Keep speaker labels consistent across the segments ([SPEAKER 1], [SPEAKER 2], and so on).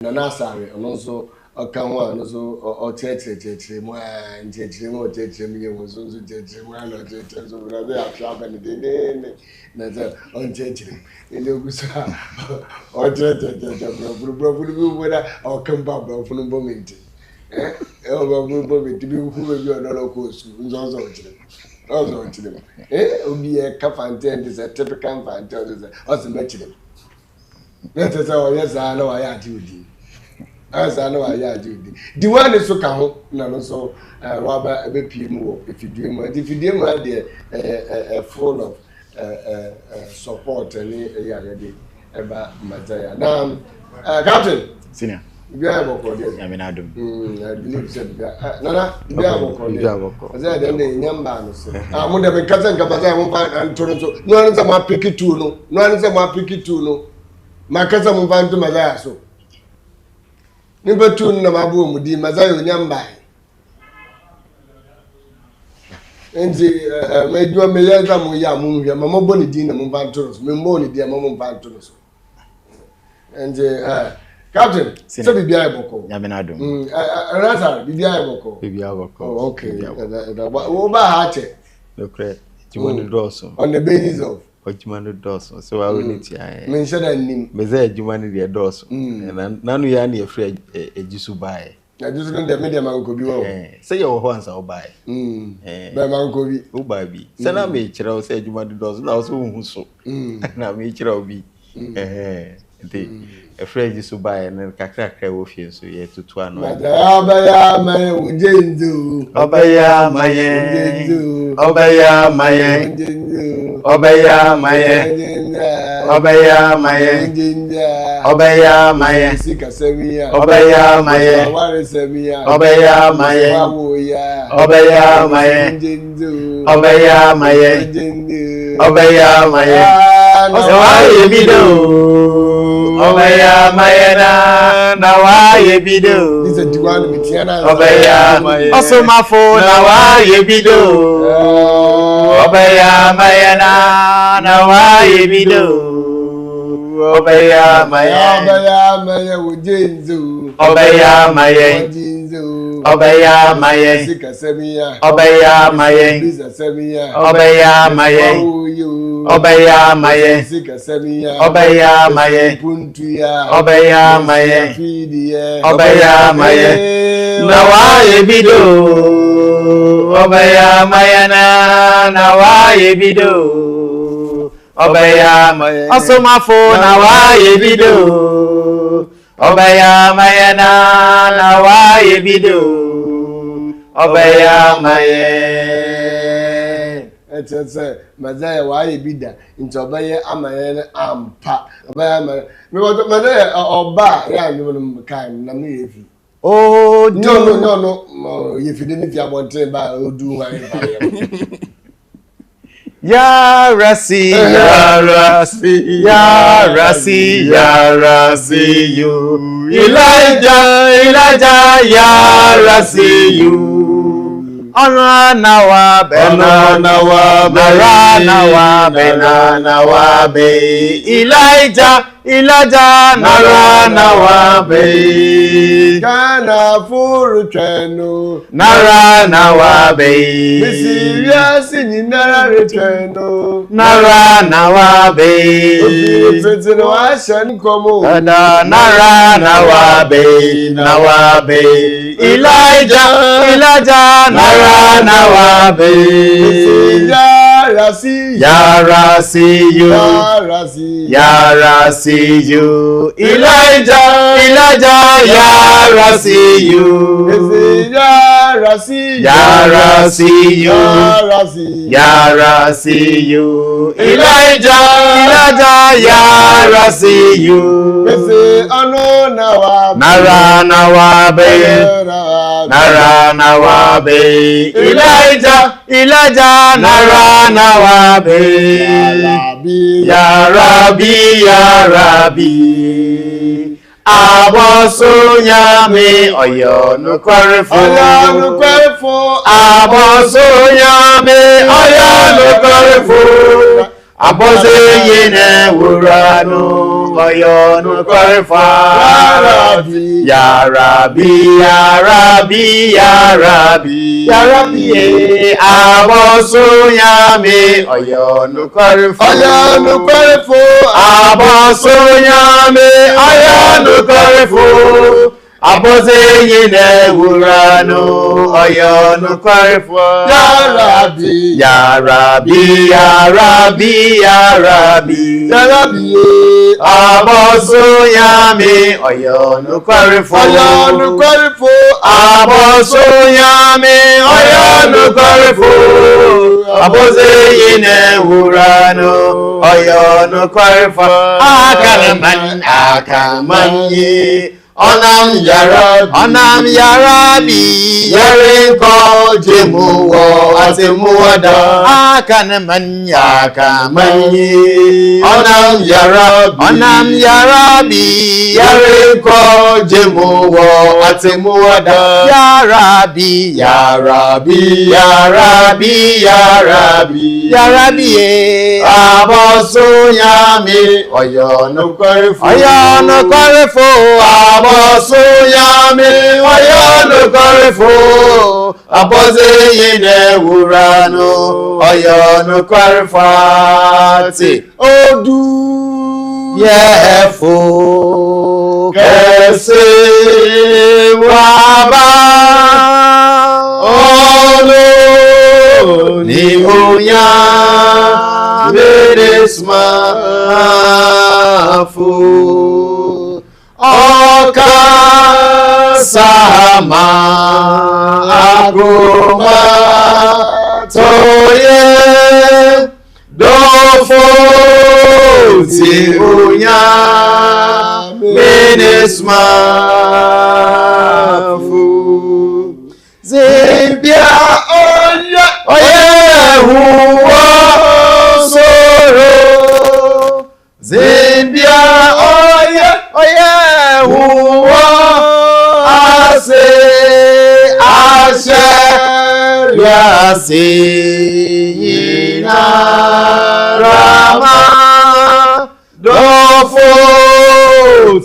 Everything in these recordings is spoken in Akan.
[SPEAKER 1] na nasare ono so aka ho ano so o chechechechire mu nchechire mu chechire mu ye so chechire mu ano chechire so brother afia ba ne na za on chechire ile ogusa o chechechechire bro bro o kamba bro funu bomenti o bro bomenti bi hu bi o no ko su nzo chire ozo chire obi e kafante and is a typical fante o se me chire na tete o yes na wa ya udi asa no aya judi di one is so ka ho na no so wa ba be pm wo if you do full of support and ya ready eba mazaya now captain
[SPEAKER 2] senior
[SPEAKER 1] we are boko dey
[SPEAKER 2] Nyame na adom
[SPEAKER 1] I believe said nana we are boko azaya dem dey nyamba no so mo dey be kasa nka bazaya mo pa antoro so no an say mo pick two no ma kasa mo pa nto mazaya so ni betun na mabu mudi mazayo nyamba enzi medwa meyeza mu ya mu hwe mama boni din na mu bantoros me mo ni dia mama bantoros enzi captain so bibia eboko
[SPEAKER 2] Nyame na adom
[SPEAKER 1] rasa bibia eboko okay wo ba ha che
[SPEAKER 2] no credit jumani doso
[SPEAKER 1] on the basis of
[SPEAKER 2] Jumani doso so I will need ya
[SPEAKER 1] men shada nim
[SPEAKER 2] meze jumani de doso nanu ya na efre ejisu bae
[SPEAKER 1] na jisu no de media man ko bi wo
[SPEAKER 2] say your ho ansa wo bae
[SPEAKER 1] ba man ko bi
[SPEAKER 2] wo bae bi say na me kira wo say jumani doso na wo so hu so na me kira wo bi nti efre ejisu bae na kakra wo fie so ye tutu ano
[SPEAKER 1] abaya maye unjenzu
[SPEAKER 2] obaya maye obaya maye obaya maye obaya maye obaya maye
[SPEAKER 1] sikasemia
[SPEAKER 2] obaya maye
[SPEAKER 1] waresemia
[SPEAKER 2] obaya maye obaya maye obaya maye obaya maye osawaye bido obaya maye na waye bido
[SPEAKER 1] this is the one bitiana
[SPEAKER 2] obaya maye Somafo na waye bido obaya maye na waye bido obaya maye
[SPEAKER 1] ujenzu
[SPEAKER 2] obaya maye
[SPEAKER 1] ujenzu
[SPEAKER 2] obaya maye
[SPEAKER 1] sikasemia
[SPEAKER 2] obaya maye
[SPEAKER 1] bisasemia
[SPEAKER 2] obaya maye obaya maye
[SPEAKER 1] sikasemia
[SPEAKER 2] obaya maye
[SPEAKER 1] puntuya
[SPEAKER 2] obaya maye
[SPEAKER 1] fidiye
[SPEAKER 2] obaya maye na waye bido obaya maye na waye bido obaya maye Somafo na waye bido obaya maye na waye bido obaya maye
[SPEAKER 1] etese mazaya waye bida nti obaye amaye ampa obaya maye me wato mazaya oba ya nyum kan na me yefi
[SPEAKER 2] oh
[SPEAKER 1] no yefi de ni fi abonte ba odu hwan ba
[SPEAKER 2] ya rasi you Elijah ya rasi you Ona wa be Elijah na wa be
[SPEAKER 1] kana furu treno
[SPEAKER 2] na wa be
[SPEAKER 1] misiria sinyinara retreno
[SPEAKER 2] na wa be
[SPEAKER 1] fetino ashan komo
[SPEAKER 2] na wa be Elijah na wa be ya rasi you Elijah ya rasi you ya rasi you Elijah ya rasi you na wa be Elijah na wa be ya Rabbi aboso Nyame oyo no kwarefo aboso Nyame oyo no kwarefo abose yene wurano oyo no kwarifa ya Rabbi ya Rabbi ya Rabbi ya Rabbi aboso Nyame oyo no kwarifa aboso Nyame oyo no kwarifa aboze yine wurano oyo no kwarifa
[SPEAKER 1] ya Rabbi
[SPEAKER 2] ya Rabbi ya Rabbi ya Rabbi
[SPEAKER 1] ya Rabbi
[SPEAKER 2] aboso Nyame oyo no kwarifa aboso Nyame oyo no kwarifa aboze yine wurano oyo no kwarifa akaman ye Onam yarabi yarinko jemuwo atemuwada akamanyi Onam yarabi yarinko jemuwo atemuwada ya Rabbi aboso Nyame oyo no kwarifa aboso Nyame oyo no kwarifa aboze yine wurano oyo no kwarifa ti odu yefo kese waba olo ni onya Somafo Oka sama agoma toye dofo ti onya Somafo Zimbia oye huwa soro Zimbia oye huwa ase yina rama dofo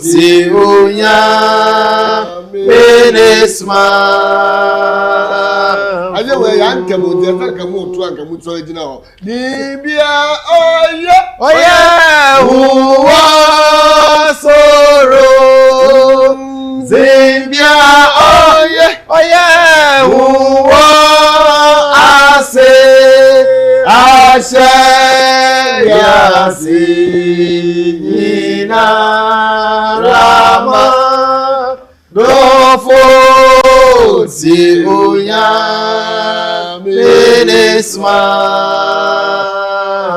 [SPEAKER 2] ti onya Somafo
[SPEAKER 1] aje we yanke mo de fa ka mo tu anka mo so ejina ho Nibia oye
[SPEAKER 2] huwa soro Zimbia oye huwa ase yina rama dofo ti onya Somafo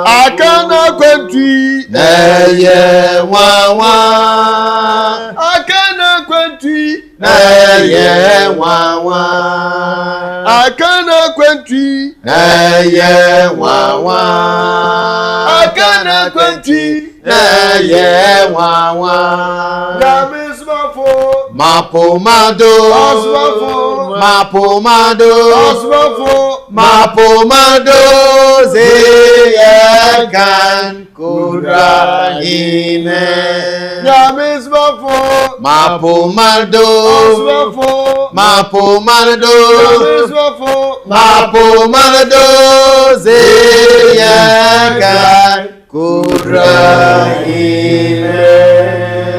[SPEAKER 1] akana kwentwi
[SPEAKER 2] neye wawa
[SPEAKER 1] akana kwentwi
[SPEAKER 2] neye wawa
[SPEAKER 1] akana kwentwi
[SPEAKER 2] neye wawa
[SPEAKER 1] akana kwentwi
[SPEAKER 2] neye wawa
[SPEAKER 1] Nyame Somafo
[SPEAKER 2] mapomado zeyekan kudrahine
[SPEAKER 1] Nyame Somafo
[SPEAKER 2] mapomado zeyekan kudrahine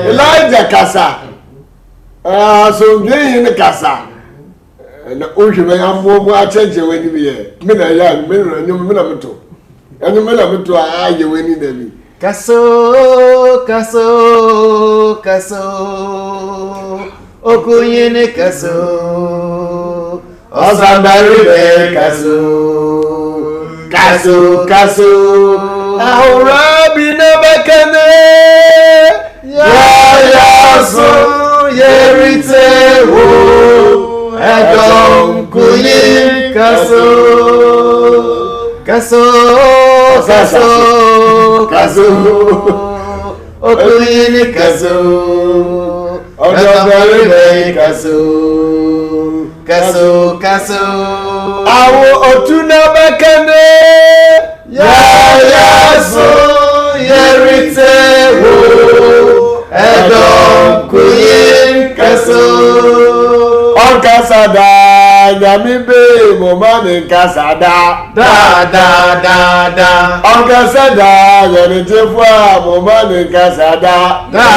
[SPEAKER 1] Elijah kasa so gbeyin kasa na ohwe ya mo acheje wani biye me na ya me na meto enu me na meto aye wani na bi
[SPEAKER 2] kaso okunyene kaso ozambaribe kaso
[SPEAKER 1] ahurabi na bakane
[SPEAKER 2] ya so yerite wo edom kuyin kaso okuyin kaso odobere kaso
[SPEAKER 1] awo otuna bakane
[SPEAKER 2] ya so yerite wo Edom kuyin kaso.
[SPEAKER 1] On kasada Nyame be mo man kasada.
[SPEAKER 2] Da.
[SPEAKER 1] On kasada yene tefua mo man kasada.
[SPEAKER 2] Da.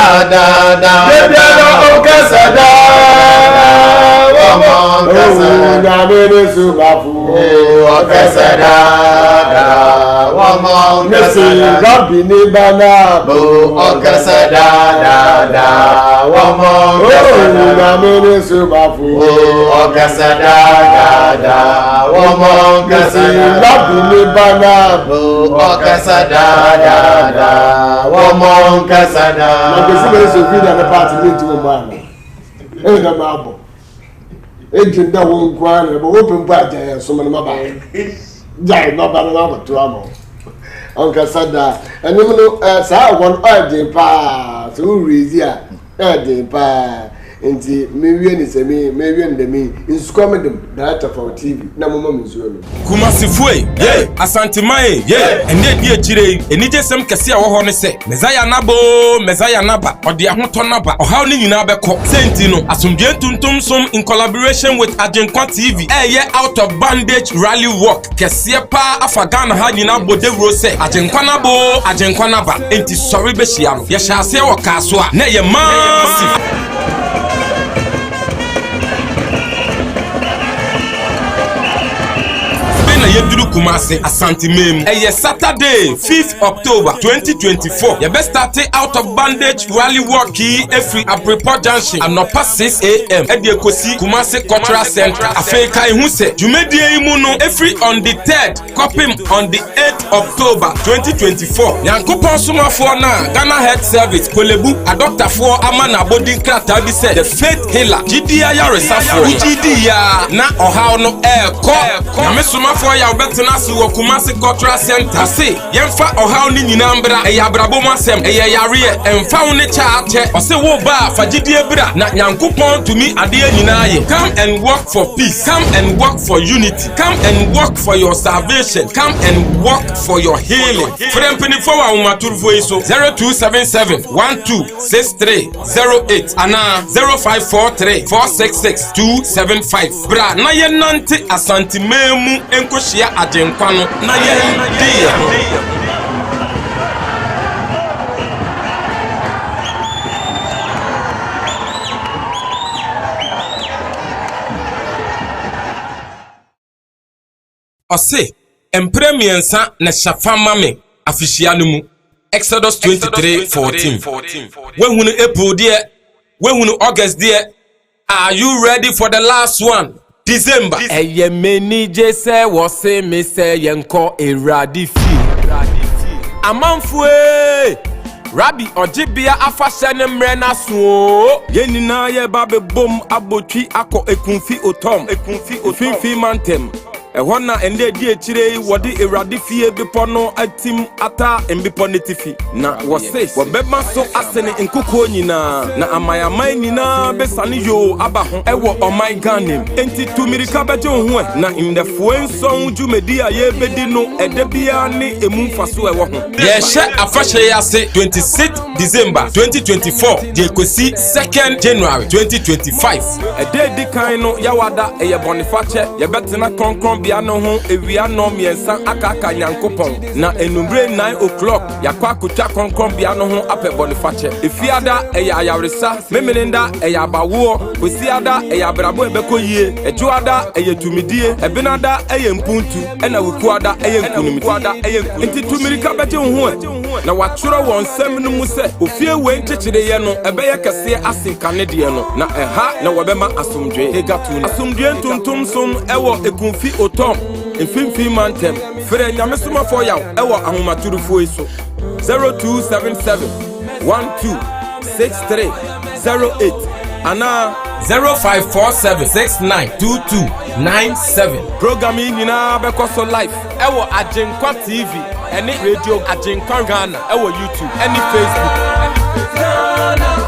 [SPEAKER 1] Debiano on kasada.
[SPEAKER 2] Woman kasada.
[SPEAKER 1] Nyame ne Somafo.
[SPEAKER 2] On kasada. Woman kasada.
[SPEAKER 1] Rabbi ni bana
[SPEAKER 2] Bo on kasada. Da. Woman kasada.
[SPEAKER 1] Nyame ne Somafo.
[SPEAKER 2] On kasada. Da. Woman kasada.
[SPEAKER 1] Rabbi ni bana
[SPEAKER 2] Bo on kasada. Da. Woman kasada.
[SPEAKER 1] na kesi be so fi na party ni tu mo ana na ma bo ejin da won kwa na bo open pa ja so mo ma ba jai no ba na to amo on kasada eni mo sa won ade pa so rezi a ade pa enti mewie ni se mewie ndemi inskomedem data for TV na mo ma mzuo no
[SPEAKER 3] Kumasifue ye asantimae ye ene die chire enije sem kese a wo ho ne se Messiah naba ode ahoto naba ohaw ni nyina beko senti no asomdwe tuntum som in collaboration with Agenkwa TV ye out of bandage rally walk kese pa afagana ha nyina bodewro se Agenkwa naba enti sorry be hia no ye hyase wo kaso a na ye massive Yeduru Kumasi Asante Mem. Saturday, 5th October 2024. You best start out of bandage rally walk every Apreport Junction and not past 6 a.m. Ediekosi Kumasi Cultural Center. Afeka Ihuse. Jumedie Imuno every on the 3rd. Kopim on the 8th October 2024. Yankupon Somafo na Ghana Health Service Kolebu a doctor for Amana Bodin Krata be said the faith healer. Gidia Yaresafo. Gidia na Ohao no ko. Nyame Somafo ya obetina si wo Kumasi Cultural Center say yemfa ohaw ni nyina mbra eyabrabo masem eyayare emfa wo ne chaache ose wo ba fagidie bra na Nyankopon tumi ade nyina ye. Come and work for peace, come and work for unity, come and work for your salvation, come and work for your healing. Frempini for wa umaturfo iso 0277126308 ana 0543466275 bra na ye nante Asante Memu enkohia Agenkwa no na ye die ose empremiensa na shafama me afihia no mu Exodus 23:14 wehunu April die wehunu August die. Are you ready for the last one? December.
[SPEAKER 4] Eye meni jese wose me se yenko eradi fi. Amanfue. Rabbi Ojibia afashe ne mre na so. Yenina ye babe bom abotwi akọ ekunfi otom. Ekunfi mantem. Ehona ende die chire wodi erade fie bepo no atim ata embepo netifi na wose wobema so asene nkuko nyina na amayamai nyina besane yo aba ho ewo oman ganem enti tumirika beje ho na imdefo enson jumedi aye bedi no edebia ne emumfaso ewo ho
[SPEAKER 3] ye hye afashe yase 26 December 2024 je kosi 2nd January 2025
[SPEAKER 4] ededi kan no yawada eye bonifache ye betena konkron bia no ho ewia no miensa akaka Nyankopon na enumbre 9 o'clock yakwa akutwa konkron bia no ho ape bonifache efiada eya ayaresa memenenda eya abawo osiada eya abrabo ebekoyie ejuada eye tumidie ebinada eye mpuntu ena wukuada eye nkunumiti enti tumirika beje ho na watworo won sem no mu se ofie we nchechire ye no ebeye kese asinkane de no na eha na wobema asomdwe egatu asomdwe ntuntum som ewo ekunfi otom mfimfi mantem frɛ Nyame Somafo yaw ewo ahomaturufo iso 0277 126308 ana
[SPEAKER 3] 0547692297
[SPEAKER 4] programming nyina bekoso live ewo Agenkwa TV ene radio Agenkwa Ghana ewo YouTube ene Facebook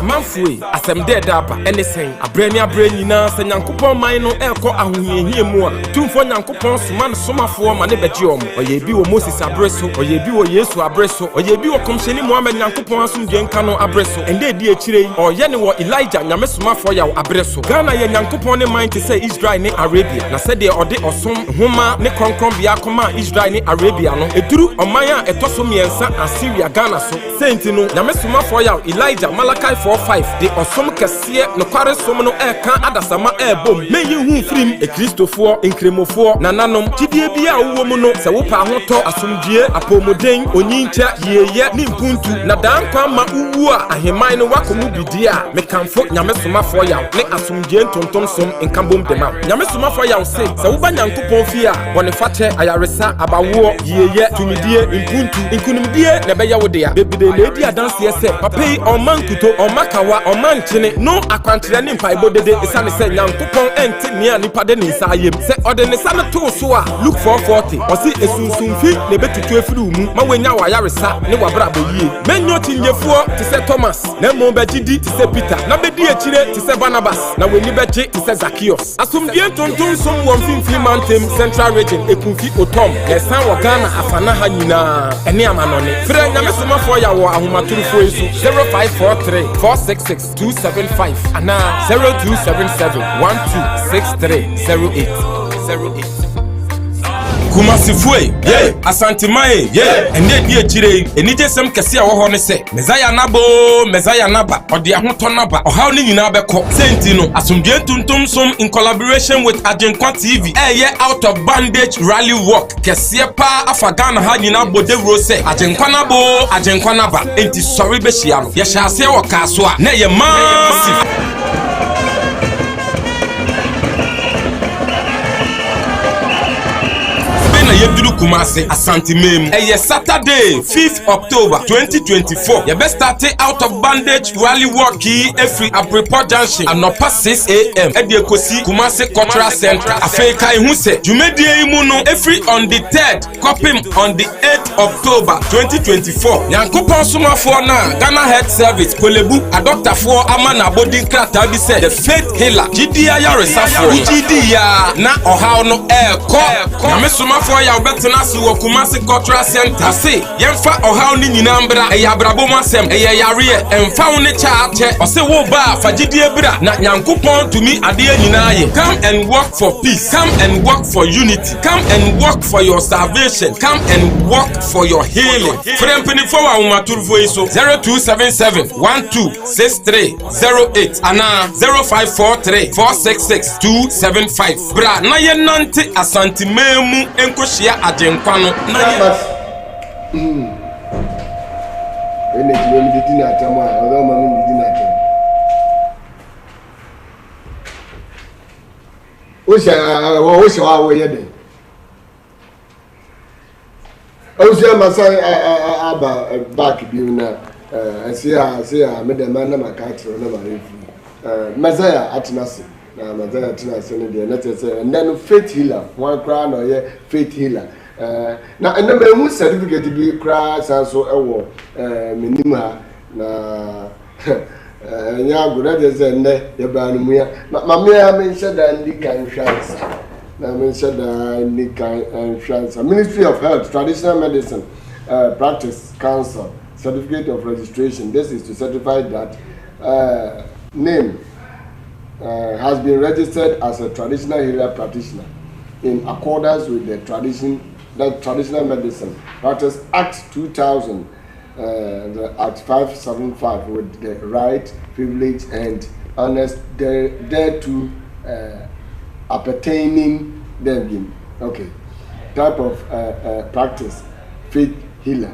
[SPEAKER 4] amanfoe asɛm dɛ daba ɛne sɛn abrɛni nyinaa sɛ nyankopɔn man no ɛkɔ ahohiahia mu a tumfo nyankopɔn soma no somafoɔ ma ne bɛgye ɔmo ɔyɛ bi wɔ Moses abrɛ so ɔyɛ bi wɔ Yesu abrɛ so ɔyɛ bi wɔ kɔmhyɛni Muhammad nyankopɔn asomdwe nka no abrɛ so ɛndɛ di akyire yi ɔyɛ ne wɔ Elijah nyame somafoɔ yaw abrɛ so Ghana yɛ nyankopɔn ne man te sɛ Israel ne Arabia na sɛdeɛ ɔde ɔsom nhoma ne kɔnkɔnbea kɔma Israel ne Arabia no ɛduru ɔman a ɛtɔ so mmiɛnsa Assyria Ghana so sɛnti no nyame somafoɔ yaw Elijah Malachi 4:5 de ɔsom kɛseɛ nokware som no ɛka adasama ɛbom meyi hu firim ekristofoɔ nkremofoɔ nananom tidie bi a wo mu no sɛ wo pa ahotɔ asomdie apɔmuden onyinkyɛ yeyɛ ne mpuntu na dankwa ma uwu a aheman no wakomu bidie a mekamfo nyame somafoɔ yaw ne asomdie ntontom som nkambom dema nyame somafoɔ yaw se sɛ wo ba nyankopɔn fie a wɔne fakyɛ ayaresa abawoɔ yeyɛ tumidie mpuntu nkunumdie na bɛyɛ wo de a bebide na edi adanseɛ sɛ papa yi ɔma nkuto ɔma kawa ɔma nkyene no akwankyerɛ ne mpaebɔ dede esane sɛ nyankopɔn ente nea nipa de ne nsa ayem sɛ ɔde ne nsa no too so a Luke 4:40 ɔse esunsumfi na ebetutu efiri mu ma wenya wayaresa ne wabrabɔ yie menyo tinyefoɔ te sɛ Thomas na mmom bɛgyidi te sɛ Peter na bedi akyire te sɛ Barnabas na weni bɛgye te sɛ Zacchaeus asomdie ntontom som wɔ mfimfini mantam Central Region ekumfi otom na ɛsan wɔ Ghana afana ha nyinaa ɛne amanɔne frɛ nyame somafoɔ yɛ wɔ ahomatorofo yi so 0543 466 275 anaa 0277 126308
[SPEAKER 3] Kumasifue, yeah, Asantimae, yeah, and then dear Chile, and it is some Cassia or Honese, Messiah Nabo, Messiah Naba, or the Ahotonaba, or how Ninabeko, Sentino, Asumgentum Sum in collaboration with Agenkwa TV, a year out of bandage rally walk, Cassia Pa, Afagana Hadinabo de Rose, Agenkwanabo, Agenkwanaba, and sorry Beshiano, Yashase or Kaswa, Nay, massive. Yeduru Kumasi Asante Mem. Saturday, 5th October 2024. You best start out of bandage rally walk every Apreport Junction and not past 6 a.m. Ediekosi Kumasi Cultural Center. Afeka Ihunse. Jumedie Imuno every on the 3rd. Kopim on the 8th October 2024. Yankopon Somafo na Ghana Health Service Polebu a doctor for Amana Body Krata be said the faith healer. Jidia Yaresafo. Jidia na Ohao no ko. Nyame Somafo ya obetena si wo Kumasi Cultural Center say yemfa ohao ni nyinambra e yabrabo masem e yare emfa wo ne chaache o se wo ba fagidie bra na nyankopon tumi ade nyinaaye. Come and work for peace, come and work for unity, come and work for your salvation, come and work for your healing. Frempeni for wa umaturfo iso 0277 126308 ana 0543 466 275 bra na ye nante Asante Memu enkohia Agenkwano na ye
[SPEAKER 1] ene kilomi didi na atama odo ma mi didi na atama o sha wa ye den o sha masai aba back bi na asia me dem na makatro na marefu Messiah atinase na Messiah atinase ne de na tese and then faith healer one cry no ye faith healer na and me hu certificate bi cry so ewo menim ha na nya agora de ze ne ye ba no mu ya ma me ya me sheda ndi kan chance na me sheda ndi kan chance Ministry of Health Traditional Medicine Practice Council Certificate of Registration. This is to certify that name has been registered as a traditional healer practitioner in accordance with the Traditional Medicine Practice Act 2000, the Act 575, with the right, privilege, and honest thereto appertaining them. Okay, type of practice, faith healer,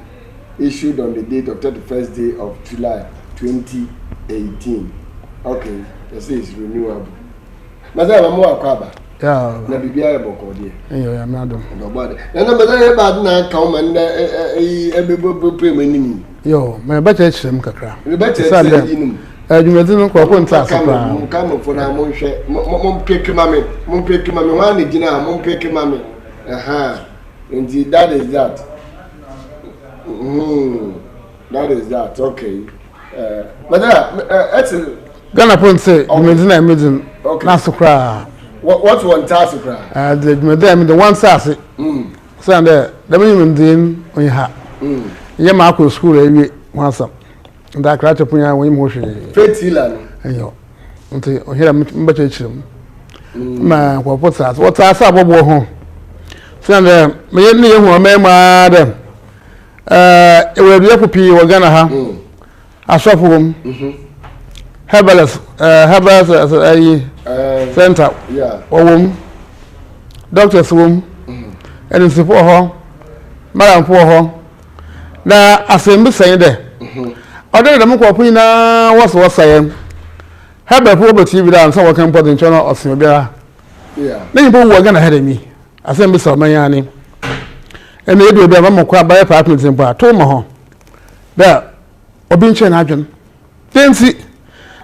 [SPEAKER 1] issued on the date of 31st day of July 2018. Okay, this is renewable. Madam, I'm more kwaba.
[SPEAKER 5] Yeah.
[SPEAKER 1] Na bibia eboko die.
[SPEAKER 5] Yeah, madam.
[SPEAKER 1] No body. Na madam bad na come and ebebo prem
[SPEAKER 5] yo, my better chem kakra.
[SPEAKER 1] We better say inu.
[SPEAKER 5] Adwumadi no kwa kwonta asakra.
[SPEAKER 1] Come for na mo hwe. Mo peke mame. Wa na gina mo peke mame. Aha. Indeed, that is that. That is that. Okay. But that's
[SPEAKER 5] Ghana point say medicine na sukra.
[SPEAKER 1] What one task cry?
[SPEAKER 5] The medicine the one sass. So the minimum din on ha. Ye ma ko school ewie once. Nda kra chepunya we mo hwe.
[SPEAKER 1] Faith healer.
[SPEAKER 5] Ayo. Nti o hira mbache chirem. Ma ko potsa. What asa abobo ho. So the me ye ne hu ma ma dem. E we bia popi wo Ghana ha. Asofo Herbalist center.
[SPEAKER 1] Yeah.
[SPEAKER 5] Doctors and in support her. Madam for her. Na assembly saying there. Other than Mukopina was saying. Herbal for TV down some working for the channel of Simabia.
[SPEAKER 1] Yeah.
[SPEAKER 5] Many people were gonna head me. Assembly of Mayani. And they do be a more crab by apartments in Bar. Tomaho. There. Obinchen Agent. Then see.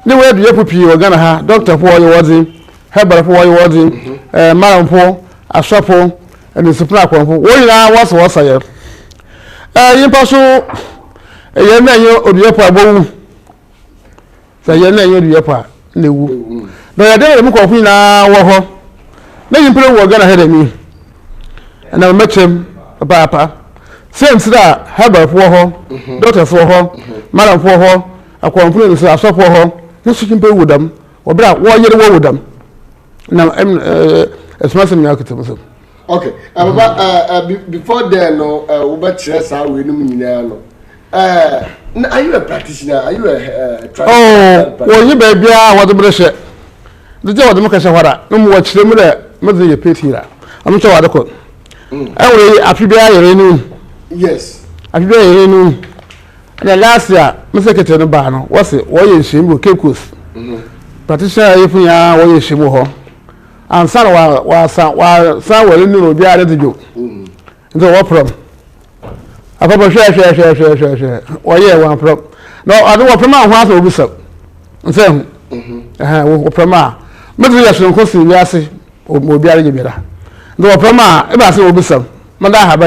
[SPEAKER 5] No way do you put you gonna have doctor for you was in, herbal for you was in, madam for a shop and the supply for what I was I. You pass a young man or the upper bone. Say your name, you upper. No, but I don't look off in our then you put we're gonna head me. And I met him, a papa. Since that, herbal for her, doctor for her, madam for her, a complaint a shop for her. No can pay with them, or black, why you with them? Now, it's massive myself.
[SPEAKER 1] Okay, before then, no, but chess are we no. Are you a practitioner? Are you a
[SPEAKER 5] oh, well, you baby, what the pressure. The job of the Mokashawara, no watch them there, mother, you pay here. I'm sure I could. Anyway, I feel very
[SPEAKER 1] yes,
[SPEAKER 5] I feel very and last year, Mr. Secretary Bano, what's it? Why is she with Cape Coast? Practitioner, if we are, why is she with her? And son was somewhere in the be added to do. The what problem? I probably share. Why, yeah, one problem. No, I don't want from my house will be so. And so, from my Mr. Costi, we are say, will be added better. No, from my, if I say will be some. Manda have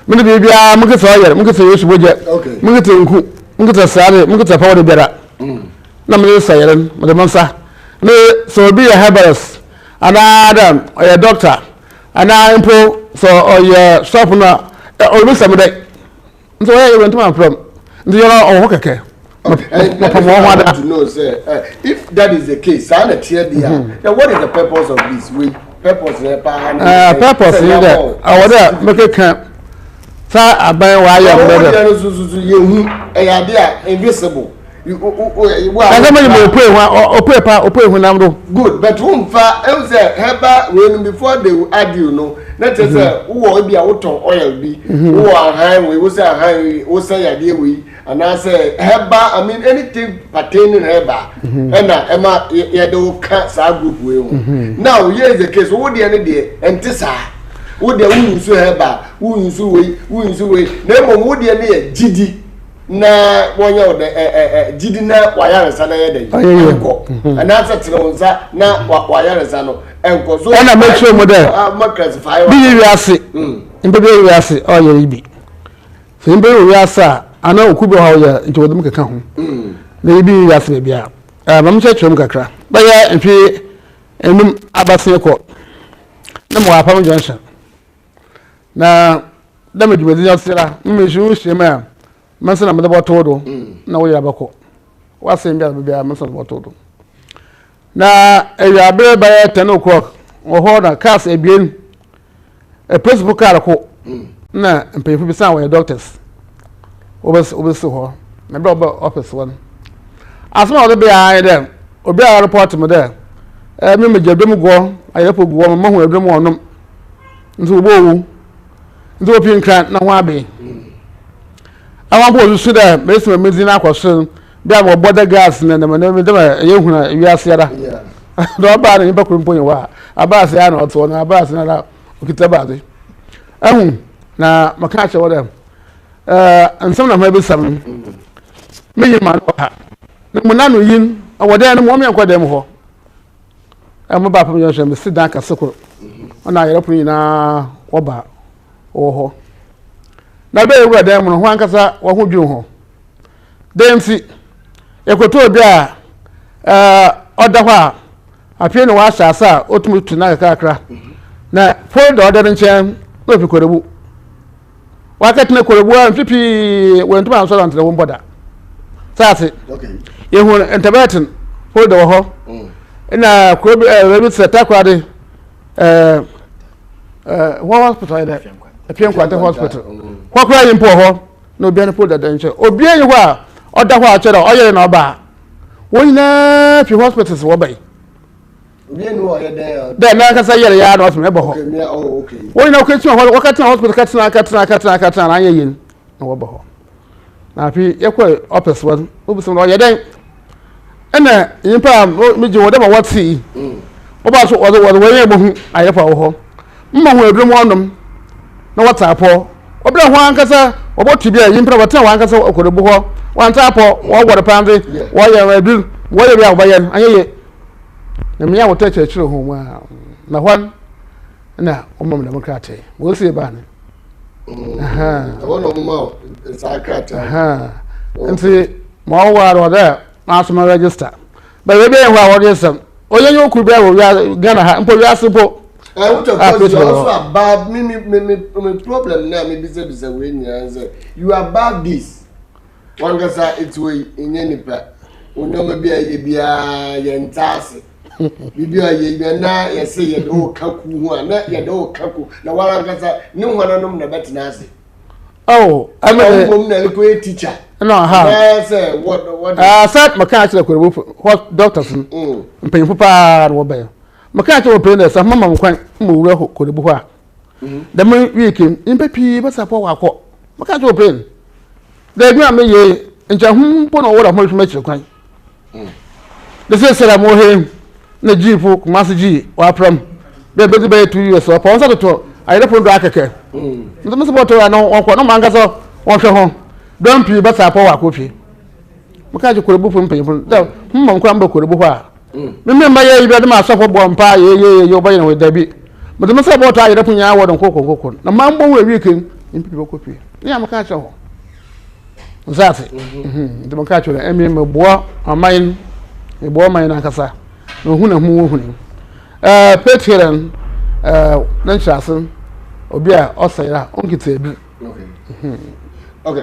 [SPEAKER 5] mene bibia muke soya muke soya shi boje muke tenku muke sare muke tafa da bera na mene sayaren madamansa ne so be a herbalist ana a doctor ana impo so or shop na or be some day so where you went to from do you know okay
[SPEAKER 1] I want to know say if that is the case ana tier there then what is the purpose of this purpose
[SPEAKER 5] purpose is that I would make camp sa aban wa ya
[SPEAKER 1] brother so yehu eyade invisible you
[SPEAKER 5] pray hu namdo
[SPEAKER 1] good but who fa e say heba when before they will add you know that is wo bia wo ton oil bi wo ahan we wo say ahan wo say yade we and I say heba I mean anything pertaining heba na ema yade wo ka sa group we now here is the case wo dey ne dey entisa wo de wo nsu heba wo nsu we na mo wo de ne gidi na wonya wo de gidi na wayarensa na ye de enko ana satrewonsa na wayarensa no enko so
[SPEAKER 5] ana make sure mo de
[SPEAKER 1] ma classify
[SPEAKER 5] bi wi ase mbe wi ase o ye ibi so mbe wi ase ana okubi ha ya nti wo dem keka ho na bi wi ase bia ba mo chechum kakra ba ya mfi enum abase ko na mo apam junction na dama djumedi yasira mmeshu shema masana mdaba todo na wo yabako wase mbia bia masana botodo na eya be ba 10 o'clock wo ho na cars ebien principal car ko na mpefo bi san wo doctors obes ho na be office one asma wo be ayi dem obi a report mo there me mejadom go ayepo go mo ho edom onom nso obowu nso opin kran na ho abe awan bo su da mesima mezi na akwaso bia mo border gas na me dem yehuna wiase ada do ba na ba kurumpo yewa abase ya na oto na abase na okita ba de ehun na maka che wodem ansam na mabe sam me yima no ha na mo na no yin awode na mo me akwa dem ho mo ba pam yo hwe me sidan ka sokoro ona yere pun na oba oho na be ewu dem no ho ankasa wo ho dwun ho dem si ekoto obi a oda ho a apia no wa asasa otumi tuna kakra na folder order nchen no fi korebu wakati korebu a mfipi wentuma anso da ntere wo boda sase
[SPEAKER 1] okay
[SPEAKER 5] yehu interbetin folder wo ho na korebu rebi seta kwade what hospital there apia kwante hospital kwakwa yimpo ho no obi an folder da nchen obi ayi ho a oda ho a chere oyere na oba wonyina fi hospitals wo bai then na kasa yere ya na osme ebo ho
[SPEAKER 1] okay
[SPEAKER 5] wonyina okati ho wakati na hospital katina na yin na wo ba ho na fi yakwa office wo obuso no yeden ena yimpa meje wo da ba wati oba so wo yen bo hu ayefa wo ho mma ho edrum onom na WhatsApp obra ho ankasa obotibia yimpa wata ho ankasa okorebu ho wanta po wo gwore pande wo ye edu wo ye bia obayen anyeye na miya wota chechiro ho ma na hwan na omom demokrate wo se ba ne
[SPEAKER 1] wono mma sakrata
[SPEAKER 5] nti ma wo waro da ma so ma register ba we be ho a wo register oye yoku be wo Ghana ha mpo wiase po
[SPEAKER 1] also about me problem now me bisa we nya say you about this one gasa it way inye nipa onyoma bia ye bia ye ntase bibia ye na ye say ye do kaku ho na ye do kaku na wala gasa ni honanom na betina ase
[SPEAKER 5] oh I mean
[SPEAKER 1] na liko teacher
[SPEAKER 5] no ha
[SPEAKER 1] say what
[SPEAKER 5] sat maka actually ko what doctors mpanyimfo pa wo be maka actually wo pay sa mama nkwan mo wura ko de bu ho a the week in papi ba sa po wa ko maka actually pay the gba me ye nja hu po no wo da mo hwe chire kwan the say sera mo he na jifu kuma su ji wa pram be 2 years so pa onsa to ayere pon do akeke ndo so boto na won no manga so won hwe ho don pi ba sa po wa ko fi maka ji korebu fu mpanyimfo da mma nkwa mba korebu ho a me mba ye ibe de ma so fo bo mpa ye oba ye we dabi ndo so boto ayere pon ya wo don kokoko na ma mbo we weekend impi ba ko fi ya maka cha ho nzase ndo maka cha emi me bo amain e bo amain na kasa no huna hu huni Practitioner nan chasen obi a osayira onkite bi
[SPEAKER 1] okay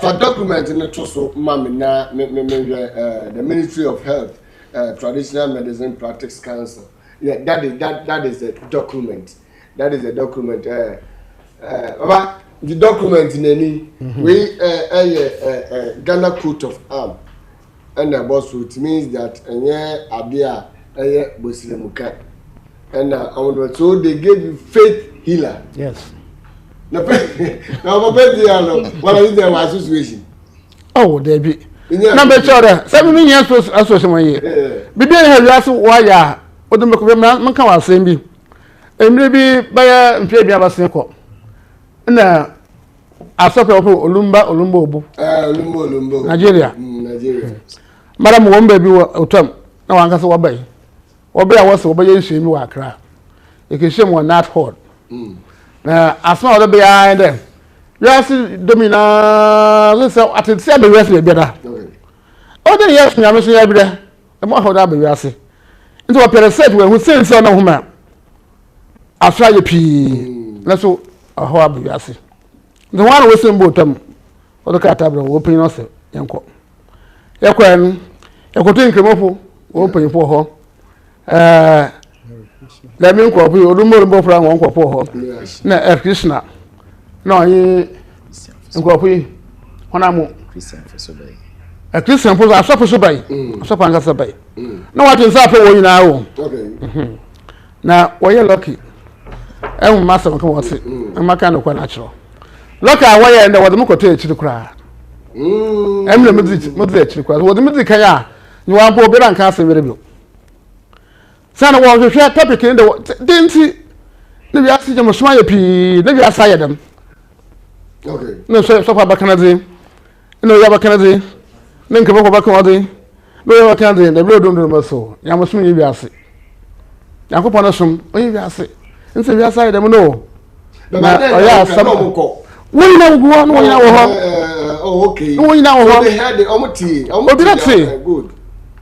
[SPEAKER 1] for document in the so mama na the Ministry of Health Traditional Medicine Practice Council yeah that is a document baba the document in any we Ghana coat of arm and the boss it means that abia bosilemuka and so they gave you faith healer
[SPEAKER 5] yes
[SPEAKER 1] now what is the association
[SPEAKER 5] oh there be number chora 7 years association one year bibi he yaso wa ya odum ko man kan wa asem bi emre bi baya mfie bia basen ko na asope olumba obu olumba Nigeria madam womba bi otom na wanka so wabai obia wose obaye nhemi wa akra ekehiem won not hard na asma odo bia ende yes domina listen atese be yes be da odo yes nyame so ya bi da e mo hoda be yes nti wo pere set we hu sense na huma afra ye pi na so aho abe yes nti wan wo sembo otom odo ka tabra wo pin no se yenko yakwan yakoto nkremofo wo panyimfo ho la mi nko pu odumo mbo fra nko po ho na Practitioner na yi nko pu hona mu Christian fo asopo so bai asopo anga so bai na watu nsapo wo nyina wo na wo ye lucky ehun masa nko wo se maka no kwa na chiro lucky wo ye nda wo de mkoto e chiri kura emle mudzi e chiri kura wo de mudzi kan ya ni wa po be ran kan asem bio sana wo hwehwe topic in the denti ne bi asije mo soma ye pi ne bi asaye dem
[SPEAKER 1] okay
[SPEAKER 5] no so fa bakanazi no ya bakanazi ne nke bako bakanazi no ya bakanazi ne bi odondon mo so ya mo soma ye bi ase yakopɔ no som onye bi ase nse bi asaye dem no
[SPEAKER 1] na
[SPEAKER 5] oya asam
[SPEAKER 1] ko
[SPEAKER 5] woni na guwa no ya wo ho
[SPEAKER 1] Oh, okay.
[SPEAKER 5] No, you know,
[SPEAKER 1] they had the Omoti.
[SPEAKER 5] Obi that say
[SPEAKER 1] good.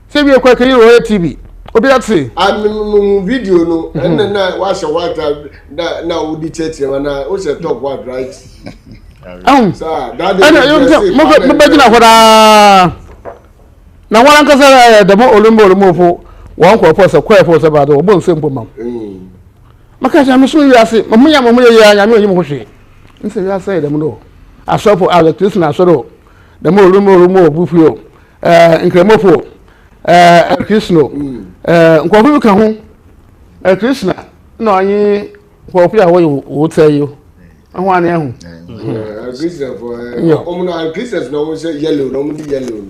[SPEAKER 5] Say we are quite clear TV. Obi that say.
[SPEAKER 1] I'm video no, and then I watch a water now would be church and I also talk what right. Sir, that
[SPEAKER 5] na wana nkasa da mo olumbo fo won ko fo se kwa fo se ba do bo nse mpo mam maka ja me so wi ase mo ya ya me oyim ho hwe nse wi ase da mo no asofo Practitioner asoro da mo olumbo bufio nkremofo Practitioner nkofo ka ho Practitioner na onye nkofo ya wo tayo ho ane ho
[SPEAKER 1] Christian for Christians no say yellow no yellow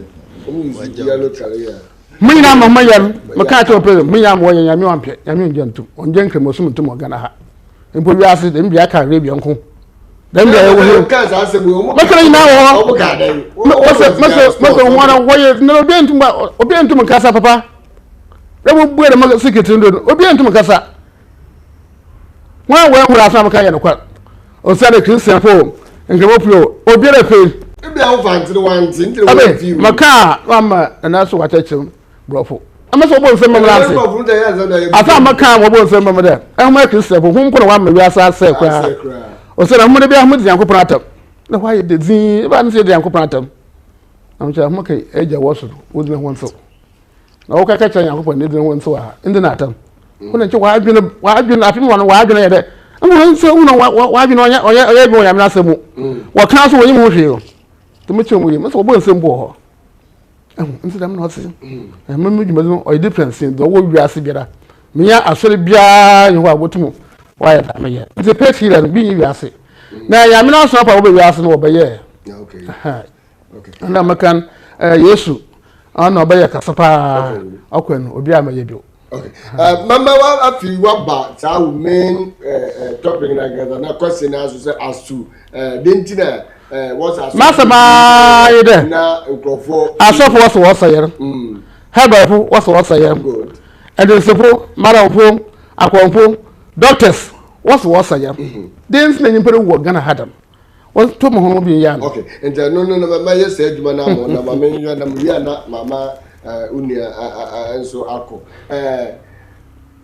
[SPEAKER 1] yellow career
[SPEAKER 5] Mina mama yam maka to pe mina mo yan yami wampɛ yami njantu onje nkremosum ntum ogana ha mpo wi ase dem bia ka rebi nko dem bia wo he
[SPEAKER 1] ka sa se mo
[SPEAKER 5] maka ni na wo
[SPEAKER 1] o ka dai
[SPEAKER 5] maka wona woye no obi ntum kasa papa rebo buere de maka sikiti ndo obi ntum kasa wa hura asa maka ya no kwa o sa de Christian fo nkremopio obi re pe
[SPEAKER 1] ebi a fanti one thing one view
[SPEAKER 5] maka mama na so watachim brofo amaso bo nsem mamra ase asa maka wo bo nsem mamra e ma Christian fo hun kono wa ma wi asa ase kwa o se na mu de bia mu de yankopon atam na why de zin ba nse de yankopon atam am cha maka eja woso wo de ho nso na wo ka ka cha yankopon ne de ho nso ha inde na atam kuna che wa adwene afim wono wa adwene ye de amu nse uno wa adwene oya bi wo yamna asemu wa kan so wo yim ho hwe Tomato mu yim so bo nsem bo ho nti dam na ose me dwuma o difference in do wo wiase biara me ya asore bia ye ho abotumu wa ya da me ye nti pet here no bi wiase na ya me na so apa wo wiase no wo be ye
[SPEAKER 1] okay
[SPEAKER 5] na makan Yesu ana obe ye kasapa akwenu obi amaye bi
[SPEAKER 1] okay mama wa afi wa ba ta wo main topic na gaza na question as to dentina
[SPEAKER 5] Masama yede
[SPEAKER 1] na nkrofo
[SPEAKER 5] asofo was yer hebefo was yer and the sefo maramfo akwonfo doctors was yer dens na nyimpa wo gana hadam was to mo hono bi ya no
[SPEAKER 1] okay and no mama yes adwuma na mo na mama nyo na mo na mama unia enso ako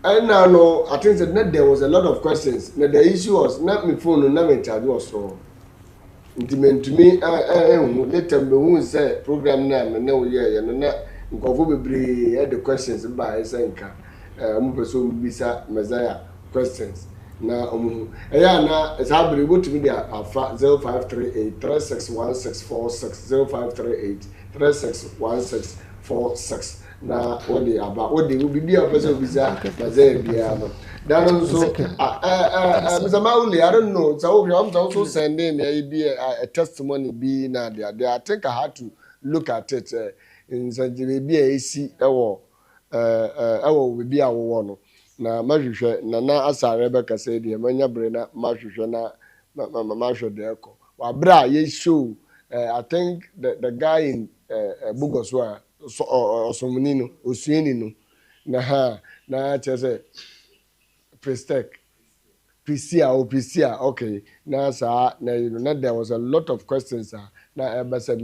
[SPEAKER 1] and now I think that there was a lot of questions na the issue was not my phone na me charge was so Intimately, later be who say program name and no year and na nkofo bebre had the questions by senka person bisa Messiah questions na eya na sabri go to me there afa 0538 361646 0538 361646 na what they about what they will be a person bisa Messiah bia no that so Mr. Mauli, I don't know. So I'm also sending maybe a testimony be now there. I think I had to look at it in such maybe a AC will be our one. Now, Mashu, Nana, as Rebecca said, the Mania Brena, Mashu, Mashu, the echo. Well, bra, yes, show. I think the guy in Bugoswa or Somunino, Usuinino, na say. Prisia, okay. Now, sir, now there was a lot of questions, sir. Now, Mr.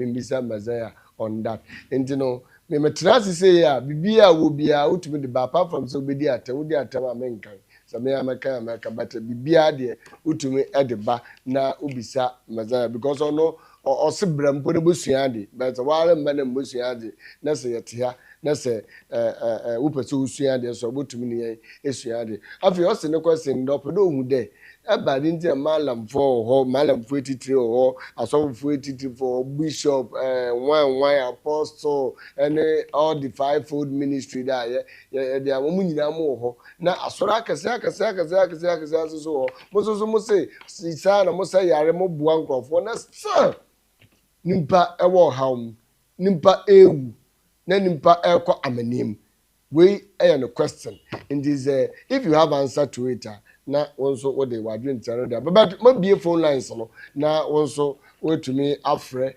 [SPEAKER 1] Messiah on that. And you know, me trust say ya, Bibia will be out to the apart from so be there, American. So me America, but Bibia there, Utume at the bar, now Ubisa Messiah, because I know or Sibram put a busiandi, but a while man and busiandi, that's it here. Na se upeso usuade so botumi esuade afi o se ne question do pedo hu de aba de ntia malamfo ho malamfo etitire ho asofo etitire for bishop one apostle and all the fivefold ministry that ye de amu nyina mo ho na asora akase so ho mo se sisa na mo se yare mo bua nkrofo na nimpa ewo haum nimpa ewu na nimpa eko amanim we no question in this if you have answer to it na also what they were doing tell there but be phone lines no na also we to me afre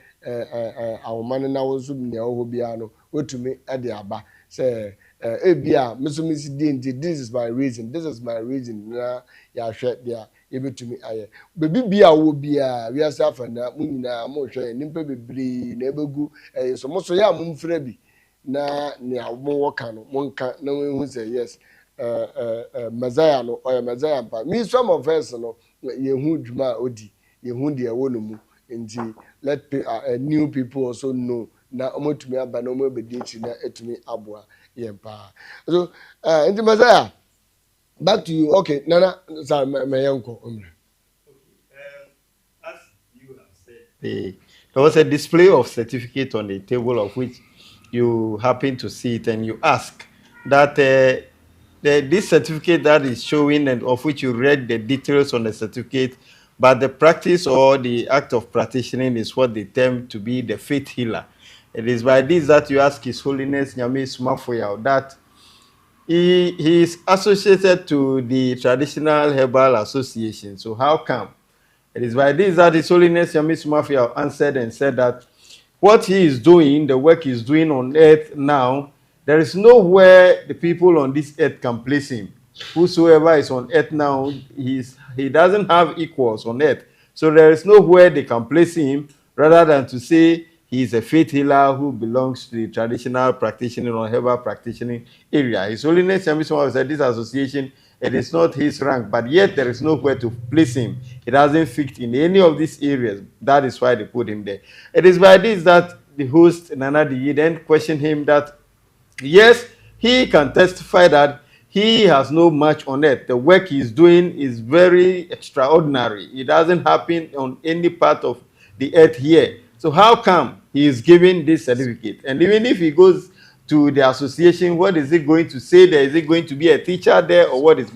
[SPEAKER 1] our man na also me ho bia no we to me e de aba say ebia mesomisi DNT, this is my reason na ya hwɛ dia ebetumi aye bebi bia wo bia we asa fa na mu nyina mo hwɛ nimpa bebree na ebegu so mo so ya mo mfra bi na ne mo woka no mo nka na we hu say yes Messiah no or Messiah pa me some of us no ye hu dwuma odi ye hu de wo no mu nti let new people also know na omotumi aba na omobedi chi na etumi aboa yempa so nti Messiah back to you. Okay, Nana, sorry, my uncle.
[SPEAKER 2] As you have said, there was a display of certificate on the table of which you happen to see it, and you ask that this certificate that is showing and of which you read the details on the certificate, but the practice or the act of practicing is what they term to be the faith healer. It is by this that you ask His Holiness Nyame Somafo that he is associated to the Traditional Herbal Association. So how come? It is by this that His Holiness Nyame Somafo answered and said that what he is doing, the work he is doing on earth now, there is nowhere the people on this earth can place him. Whosoever is on earth now, he doesn't have equals on earth. So there is nowhere they can place him rather than to say he is a faith healer who belongs to the traditional practitioner or herbal practitioning area. His Holiness Nyame Somafo said this association, it is not his rank, but yet there is nowhere to place him. It doesn't fit in any of these areas. That is why they put him there. It is by this that the host, Nana Diyi, then questioned him that, yes, he can testify that he has no match on earth. The work he is doing is very extraordinary. It doesn't happen on any part of the earth here. So how come he is given this certificate? And even if he goes to the association, what is he going to say there? Is he going to be a teacher there, or what is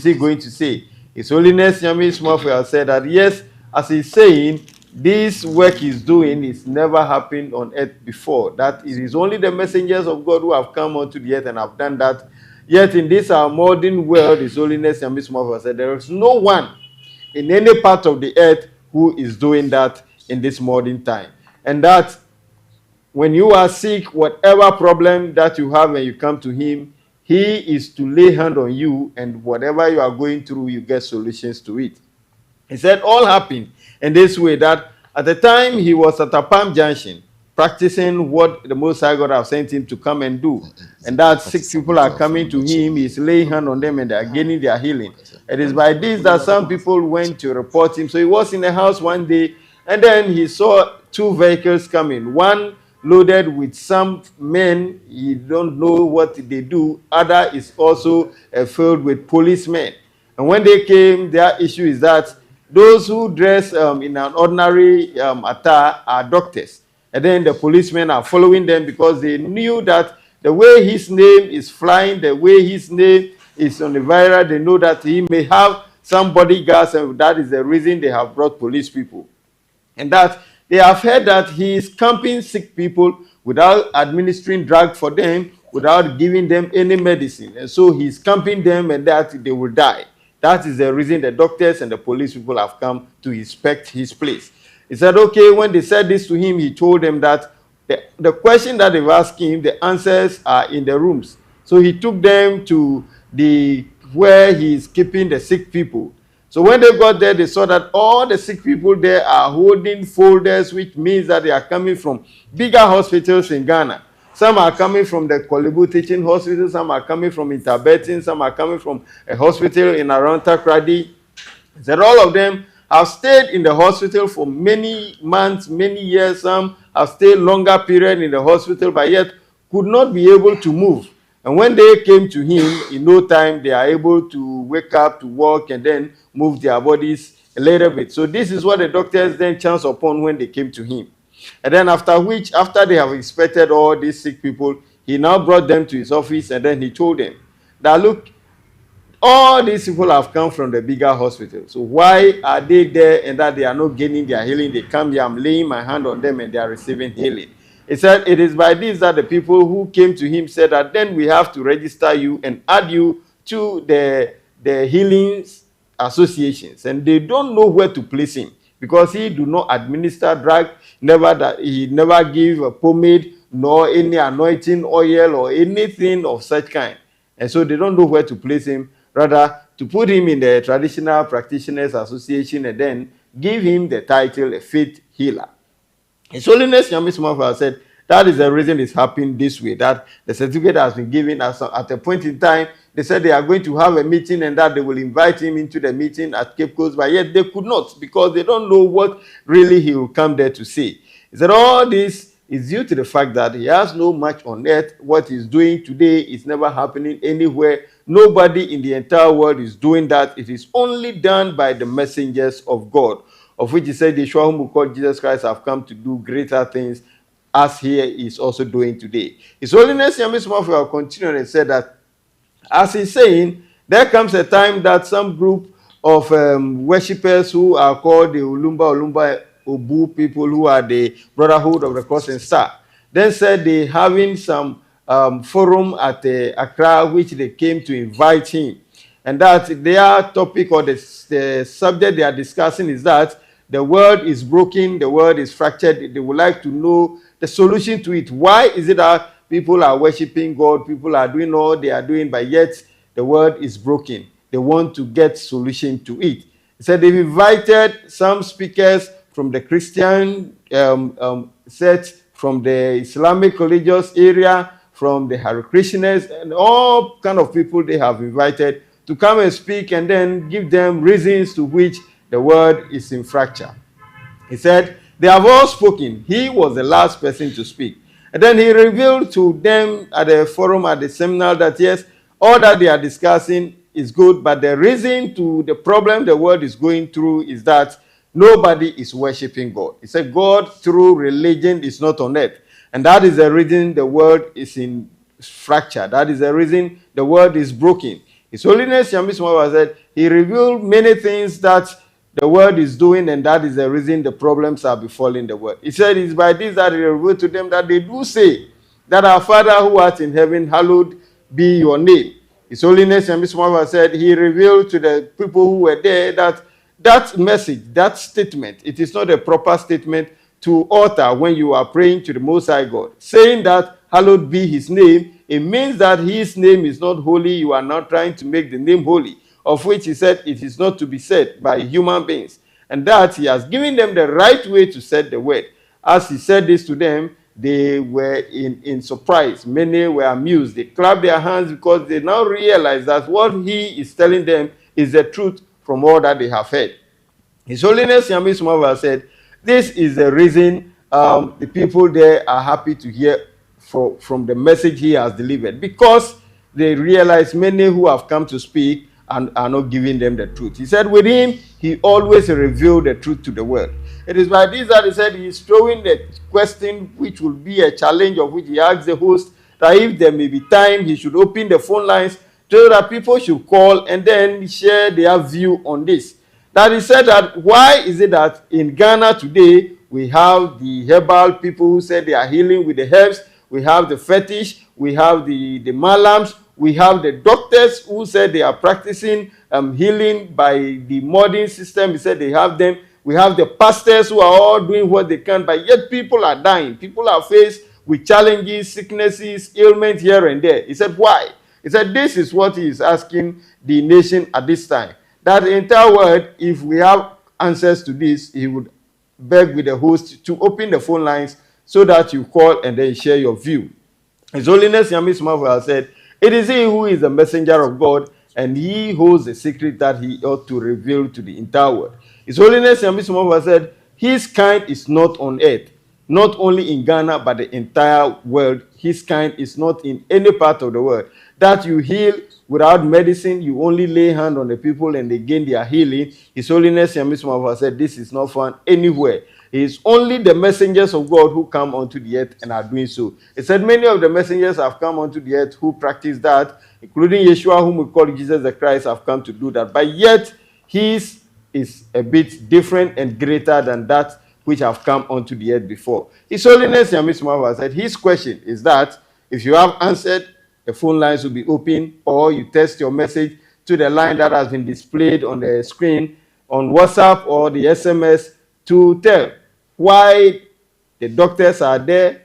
[SPEAKER 2] he going to say? His Holiness Nyame Somafo has said that, yes, as he's saying, this work he's doing is never happened on earth before. That it is only the messengers of God who have come onto the earth and have done that. Yet in this our modern world, His Holiness Nyame Somafo has said there is no one in any part of the earth who is doing that in this modern time. And that when you are sick, whatever problem that you have and you come to him, he is to lay hand on you, and whatever you are going through, you get solutions to it. He said all happened in this way, that at the time he was at a Palm Junction practicing what the Most High God have sent him to come and do, and that sick people are coming to him, he's laying hand on them and they are gaining their healing. It is by this that some people went to report him. So he was in the house one day, and then he saw two vehicles coming, one loaded with some men, you don't know what they do, other is also filled with policemen. And when they came, their issue is that those who dress in an ordinary attire are doctors. And then the policemen are following them because they knew that the way his name is flying, the way his name is on the viral, they know that he may have some bodyguards, and that is the reason they have brought police people. And that they have heard that he is camping sick people without administering drug for them, without giving them any medicine. And so he's camping them and that they will die. That is the reason the doctors and the police people have come to inspect his place. He said, okay, when they said this to him, he told them that the question that they've asked him, the answers are in the rooms. So he took them to where he is keeping the sick people. So when they got there, they saw that all the sick people there are holding folders, which means that they are coming from bigger hospitals in Ghana. Some are coming from the Kolebu Teaching Hospital, some are coming from Interbetin, some are coming from a hospital in around Takrady. That all of them have stayed in the hospital for many months, many years. Some have stayed longer period in the hospital, but yet could not be able to move. And when they came to him, in no time, they are able to wake up, to walk, and then move their bodies a little bit. So this is what the doctors then chanced upon when they came to him. And then after they have inspected all these sick people, he now brought them to his office, and then he told them that, look, all these people have come from the bigger hospital. So why are they there and that they are not gaining their healing? They come here, I'm laying my hand on them, and they are receiving healing. He said, it is by this that the people who came to him said that then we have to register you and add you to the healing associations. And they don't know where to place him because he do not administer drug, he never give a pomade, nor any anointing oil or anything of such kind. And so they don't know where to place him. Rather, to put him in the Traditional Practitioners Association and then give him the title a faith healer. His Holiness Nyame Somafo said that is the reason it's happening this way, that the certificate has been given at a point in time. They said they are going to have a meeting and that they will invite him into the meeting at Cape Coast, but yet they could not because they don't know what really he will come there to say. He said all this is due to the fact that he has no match on earth. What he's doing today is never happening anywhere. Nobody in the entire world is doing that. It is only done by the messengers of God, of which he said, Yeshua whom we call Jesus Christ have come to do greater things as he is also doing today. His Holiness Nyame Somafo continued and said that, as he's saying, there comes a time that some group of worshippers who are called the Olumba Obu people, who are the Brotherhood of the Cross and Star, then said they having some forum at Accra, which they came to invite him. And that their topic or the subject they are discussing is that the world is broken, the world is fractured. They would like to know the solution to it. Why is it that people are worshiping God, people are doing all they are doing, but yet the world is broken? They want to get solution to it. He said they've invited some speakers from the Christian set, from the Islamic religious area, from the Hare Krishnas, and all kind of people they have invited to come and speak and then give them reasons to which the world is in fracture. He said, they have all spoken. He was the last person to speak. And then he revealed to them at the forum, at the seminar, that yes, all that they are discussing is good, but the reason to the problem the world is going through is that nobody is worshiping God. He said God through religion is not on earth. And that is the reason the world is in fracture. That is the reason the world is broken. His Holiness Nyame Somafo said he revealed many things that the world is doing, and that is the reason the problems are befalling the world. He said it's by this that he revealed to them that they do say that our Father who art in heaven, hallowed be your name. His Holiness Nyame Somafo said he revealed to the people who were there that that message, that statement, it is not a proper statement to utter when you are praying to the Most High God. Saying that hallowed be his name, it means that his name is not holy. You are not trying to make the name holy, of which he said it is not to be said by human beings. And that he has given them the right way to say the word. As he said this to them, they were in surprise. Many were amused. They clapped their hands because they now realize that what he is telling them is the truth from all that they have heard. His Holiness Nyame Somafo said, this is the reason the people there are happy to hear from the message he has delivered, because they realize many who have come to speak and are not giving them the truth. He said with him, he always revealed the truth to the world. It is by this that he said he is throwing the question, which will be a challenge, of which he asked the host that if there may be time, he should open the phone lines so that people should call and then share their view on this. That he said that why is it that in Ghana today we have the herbal people who said they are healing with the herbs, we have the fetish, we have the malams, we have the doctors who said they are practicing healing by the modern system. He said they have them. We have the pastors who are all doing what they can, but yet people are dying. People are faced with challenges, sicknesses, ailments here and there. He said, why? He said, this is what he is asking the nation at this time. That the entire world, if we have answers to this, he would beg with the host to open the phone lines so that you call and then share your view. His Holiness Nyame Somafo said, it is he who is the messenger of God, and he holds the secret that he ought to reveal to the entire world. His Holiness Nyame Somafo said, his kind is not on earth, not only in Ghana, but the entire world. His kind is not in any part of the world. That you heal without medicine, you only lay hand on the people and they gain their healing. His Holiness Nyame Somafo said, this is not found anywhere. It is only the messengers of God who come onto the earth and are doing so. He said many of the messengers have come onto the earth who practice that, including Yeshua, whom we call Jesus the Christ, have come to do that. But yet, his is a bit different and greater than that which have come onto the earth before. His Holiness Nyame Somafo said his question is that if you have answered, the phone lines will be open, or you text your message to the line that has been displayed on the screen on WhatsApp or the SMS to tell why the doctors are there,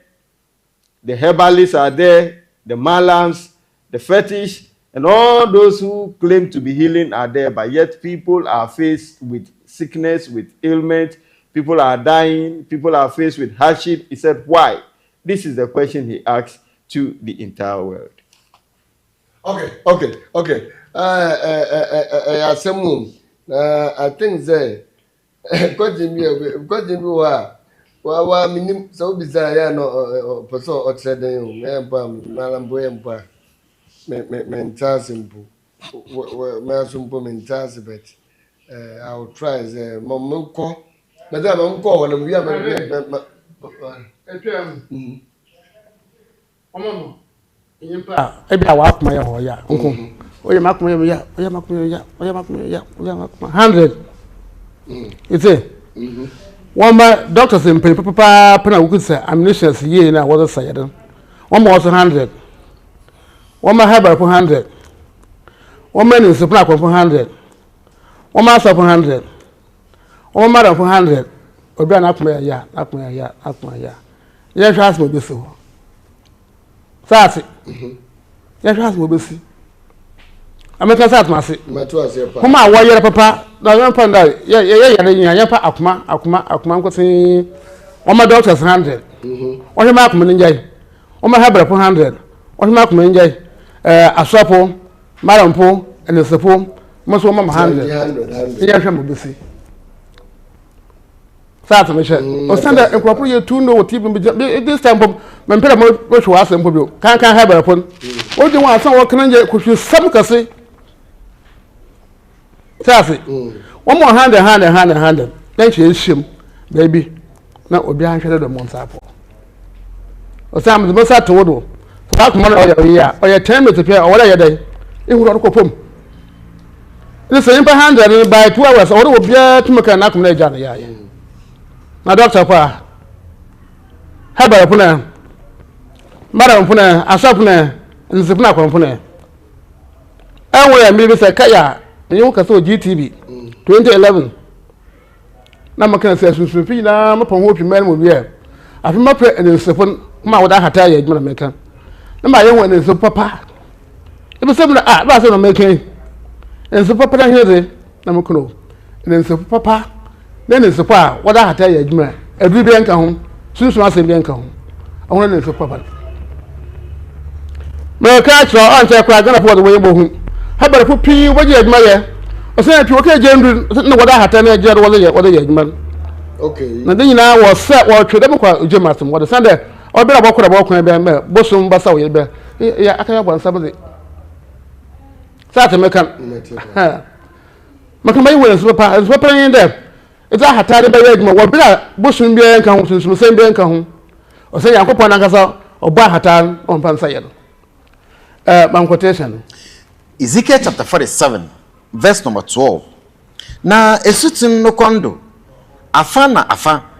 [SPEAKER 2] the herbalists are there, the malams, the fetish, and all those who claim to be healing are there, but yet people are faced with sickness, with ailment, people are dying, people are faced with hardship. He said, why? This is the question he asked to the entire world.
[SPEAKER 1] Okay. I think that question wa minim so bizarre ya no person o trade you empa malambo empa mental simple me simple mental but I will try mom ko madam mom ko wala mu ya ma
[SPEAKER 5] omono yimpa e bia wa akoma ya ho ya nko oye makoma ya oye makoma ya 100 ite one my doctors in papa pena we could say ammunition ye na what say then one more 100 one my herbal for 100 one man in supply for 100 one man for 100 one madam for 100 obi na akoma ya ya trust me be so sati ya trust me be si ameka sat mase kuma wa yere papa na yan pa nda ya pa akuma nkotin o ma doctors 100 o he ma akuma njai o ma habra 100 o he ma akuma njai asopo marampo ene sepo mo so ma 100 ya hwa mo besi sat me she o sanda enkropo ye tu no tv this time me mpere mo hwa asem po bi kan habra pon o di wa san wo kan nje ko hwe sam kase Safi. One more 100. Then she is shim, baby. Now obi an hwede do monsapo. O sam the monsa to do. So come on or your 10 minutes prepare or what are day. E hu ro ko pom. This same 100 by 2 hours or obi to make na come na jana ya. Na doctor pa. Haba puna. Madam puna, asapuna, nzipuna kwa puna. Anwe mi bi se kaya you can so GTV 2011 na maka say sunsunfi na mapon hopi mel mo bia afi mapre en sepon ma woda hata ya adwuma meka na ma ye won en so papa e be sebna ba so no meka en so papa na hede na mkono en so papa na en so pa woda hata ya adwuma adu bi enka ho sunsun asem bi enka ho awon en so papa meka tro on che kwa gana po de wo hu habara fu pi waje adwuma ye o se pi o ke jendu na woda hata na je woda ye adwuma
[SPEAKER 1] okay
[SPEAKER 5] na den nyina wo se wo twede me kwa ujematum woda sande o bira bokora bokon be me bosum basa wo ye be ya aka ya bwansa be sate mekan maka mai wo so papa yin de ita hata de be ye adwuma wo bira bosum bi enka ho sunsun se bi enka ho o se yankopon na kasa o ba hata on pansa ye no man quotation
[SPEAKER 6] Ezekiel chapter 47 verse number 12 na esutin no kondo afa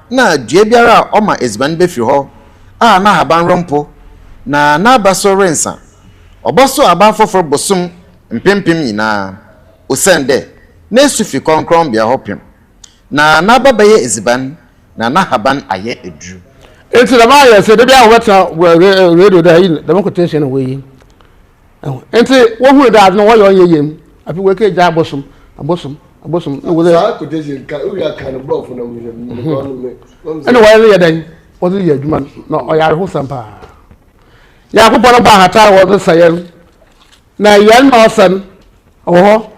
[SPEAKER 6] na dua biara o ma ezban be firi ho na haban rompo na baso rensa oboso aba fofor bosum mpempem nyina osende na esufi konkron bia hopem na babaye ezban na haban aye edu
[SPEAKER 5] enti da ma ye se de bia wo beta radio da yi da quotation we yi enti wo hu da no wo yo yeyem afi we ke ja abosom no wo
[SPEAKER 1] sa quotation ka o ya kan block na mu
[SPEAKER 5] ene wo ye dan wo ze ye adwuma no o ya ho sampa ya ko bono ba hata wo ze sayen na yan no san ho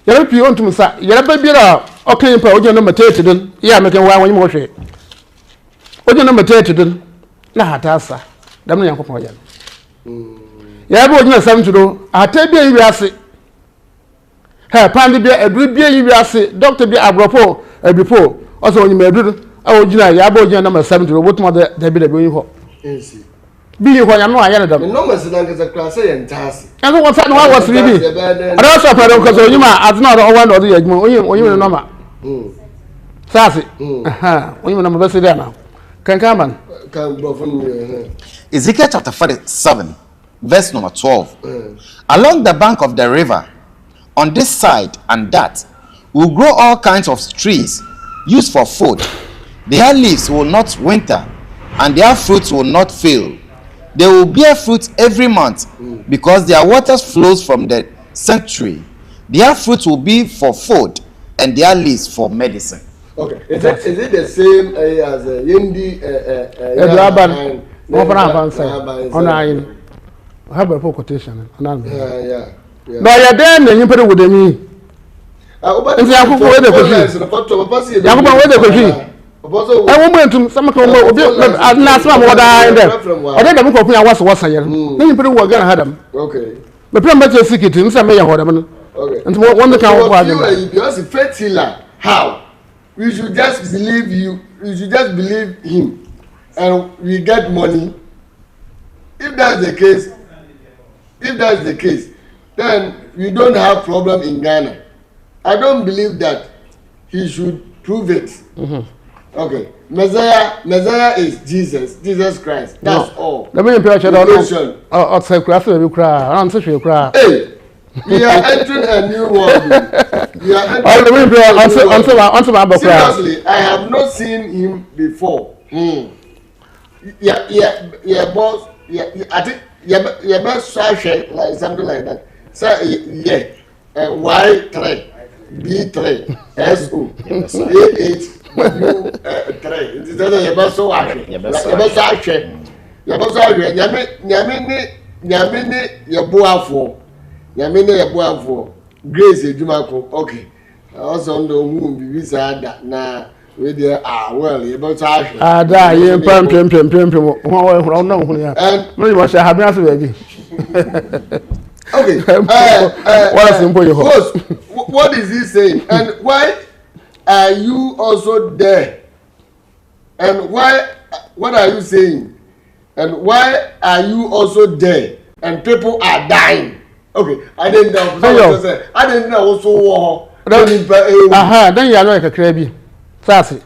[SPEAKER 5] ya pi on tum sa ya ba bira o kan pa o je no matete den ya meken wa wanyi mo hwe o je no matete den na hata sa dam na yankopon ya ya bo nyina sam tudo ata bia yi ase ha pande bia aduru bia yi ase doctor bia agropo abipo o so onyima aduru a ogina ya bo gina na sam tudo botuma da bi yi ho
[SPEAKER 1] ensi
[SPEAKER 5] bi ho nya no aya na dam
[SPEAKER 1] no mas na ngeza class ya ntase
[SPEAKER 5] enso won sa no wa wasri bi ara so pa do ko so onyima azna o wa no do ya juma onyima no ma sase aha onyima no ma besi da na kan bro from
[SPEAKER 6] Ezekiel chapter 47 verse number 12 along the bank of the river on this side and that will grow all kinds of trees used for food. Their leaves will not winter and their fruits will not fail, They will bear fruit every month because their waters flows from the sanctuary. Their fruit will be for food and their leaves for medicine.
[SPEAKER 1] Okay. Is it the same as Yendi?
[SPEAKER 5] I have a quotation.
[SPEAKER 1] Yeah.
[SPEAKER 5] No, you're there, and you put it with me. If you have a where the question. I went to some of last one what I there. I don't know what was I. Then you put it work and had them.
[SPEAKER 1] Okay.
[SPEAKER 5] The plan better secret in some way.
[SPEAKER 1] Okay.
[SPEAKER 5] And one the count
[SPEAKER 1] of because the faith healer, how? We should just believe you. We should just believe him, and we get money. If that's the case, then we don't have problem in Ghana. I don't believe that he should prove it. Okay, Messiah is Jesus Christ. That's all.
[SPEAKER 5] Let me imply that. Outside class, you cry. I'm such a cry.
[SPEAKER 1] Hey. We are entering a new world. Seriously, I have not seen him before. Yeah, boss. I think best like something like that. So Y3, B3, SO, A8, U3. It is your best so Grace Ejumako. Okay. Also no who be sad na we there well about action.
[SPEAKER 5] Da ye pam. Won no hu ya. And no you say have me baby.
[SPEAKER 1] Okay. What is he saying? And why are you also there? And what are you saying? And why are you also there? And people are dying. Okay, I didn't know. I didn't know also war.
[SPEAKER 5] Then you are like a crabby. Sassy.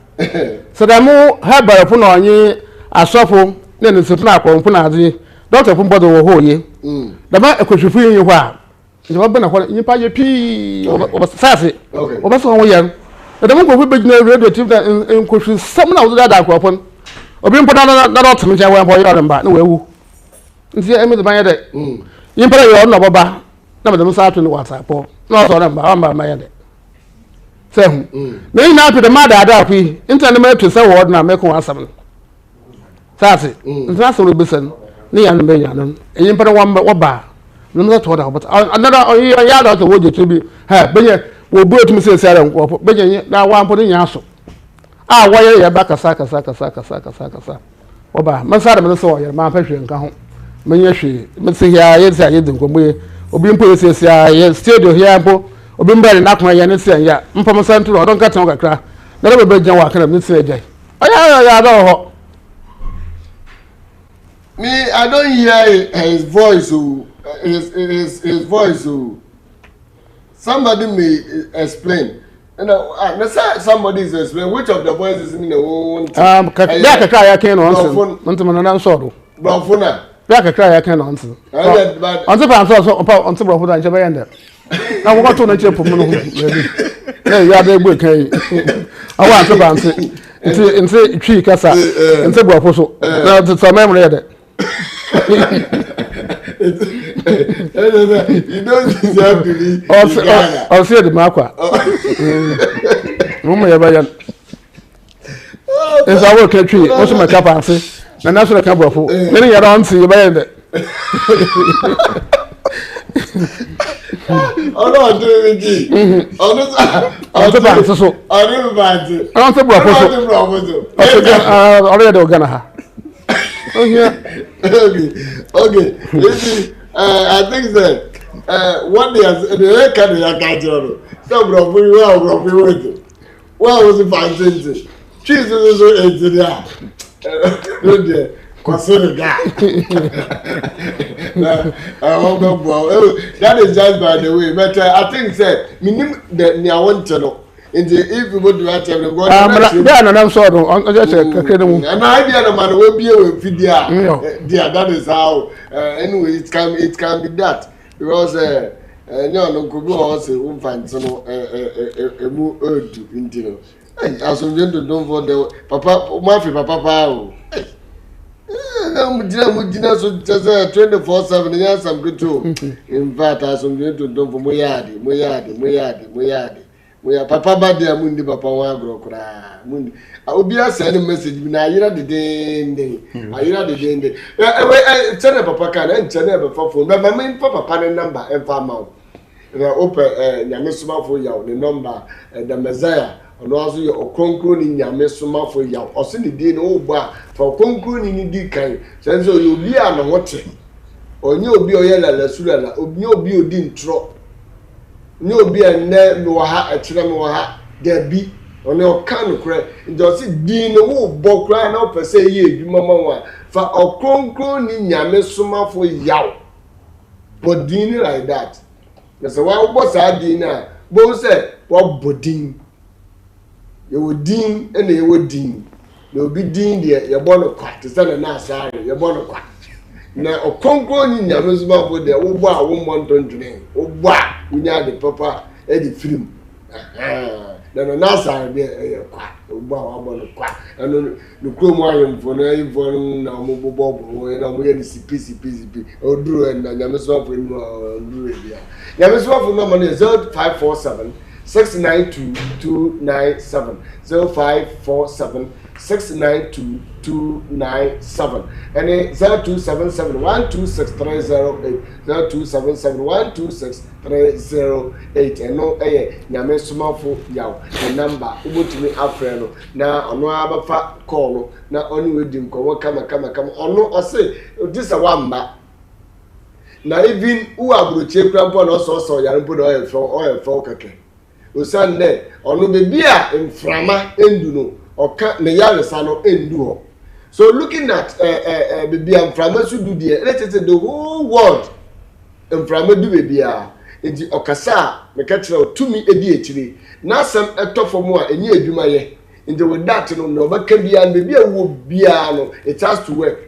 [SPEAKER 5] So the more have by a punani, a shuffle, then it's a snap on Punazi, Doctor Pumbo whole ye. The man could you feel you are. You have been a you pay your pee over Sassy. Okay, over some young. The monk will be no relative that in question some of that weapon. Or being put on not to me, I went for your back. No, see, I mean the man. You put your own Baba. No, the Musa to the WhatsApp. Not on my head. Say, maybe now to the mother that we intend to say word now make 1 7. That's it. That's all listen. Near and million. And you put one bar. No matter what, but another yard out of wood to be. Hey, Benny will go to Mrs. Sarah. Benny, now one put in Yasso. Ah, why are you back a saka. Oba, Masada Minnesota, my passion come home. Menyashi, Mr. Yes, I didn't come away. Obin police, yes, still here, Obin Barry, not my Yanis, and ya, from Central, I don't cut on a crack. Never be John Walker of Mr. J. I don't know.
[SPEAKER 1] Me, I don't hear his voice, his voice, somebody may explain. Somebody is explaining which of the voices in the world. I
[SPEAKER 5] can't answer.
[SPEAKER 1] Brofuna.
[SPEAKER 5] I cry, I can't answer. Until I'm so brother, I shall end it. Now, what to nature for money? Yeah, you are the book. I want to answer. And say, tree cassa, and say, Brofoso. Now, it's a memory of it.
[SPEAKER 1] You don't deserve to be.
[SPEAKER 5] I'll see the Marqua. It's our country. What's my cap answer? And that's what I come for. Many are on see you by it.
[SPEAKER 1] Oh no, I'm doing it.
[SPEAKER 5] I'll
[SPEAKER 1] Okay. Listen, I think that one day the country I got you. Some of we were well was the fancy. Jesus is so engineer. Consider that. That is just by the way. But I think that minimum the I want to know. If you go to that table, go.
[SPEAKER 5] I'm sorry. I'm just a
[SPEAKER 1] and I the man will be a video. That is how. Anyway, it can be that because no could go also find some a more urge into. As we don't for the papa, Murphy, papa. Mujina so just 24/7 yes I'm good too. In fact I some to do for moyadi. We are papa bad there mundi papa wa gro kra. Mundi. Obi a send message na ayira de den. Ayira de den. Tell papa can and tell be phone. But my papa number and farm. Open Nyame Somafo Yawoh the number the Messiah ono aso ye Ɔkrɔnkrɔnyi Nyame Somafo Yawoh ɔse ne din no ba fa Ɔkrɔnkrɔnyi ni di kan sense obi a no hote onye obi oyɛ lalasura obi odi ntro nye obi enne me wa ha akire me wa ha da bi one ɔka no kra nti ɔse din no wo bɔ kra na ɔpɛ ye edwuma ma wa fa Ɔkrɔnkrɔnyi Nyame Somafo Yawoh but din like that. So why boss adina bo say what bodin you would deem and you would deem you will be deemed there you born a quack to send a nasa you born a quack now a Ɔkrɔnkrɔnyi Nyame Somafo there oh boy 1 month drink oh boy we need the papa the film then a nasa there quack oh boy 1 month quack and the chrome iron for now mobile bob and I'm going to see PCP or do and Nyame Somafo do it there. Nyame Somafo number is 0547 692 297 0547 692 297 and 0277 126308 0277 126308 and no Nyame Somafo Yawoh the number ubotumi afrɛ no na ono abafa call no na oni wedi nkomo kama ono ose this a wamba na even who abroche krampo na so yarimpo na oil fo keke osande ono bebi a mframa endu no oka ne yaresa no endu ho. So looking at bebi a mframa su du de let's say the whole world mframa du bebi a enti okasa me ka kire otumi edi ekire na asem etofo mu a enye adwuma ye enti with that no no baka bia bebi a wo bia no it has to work.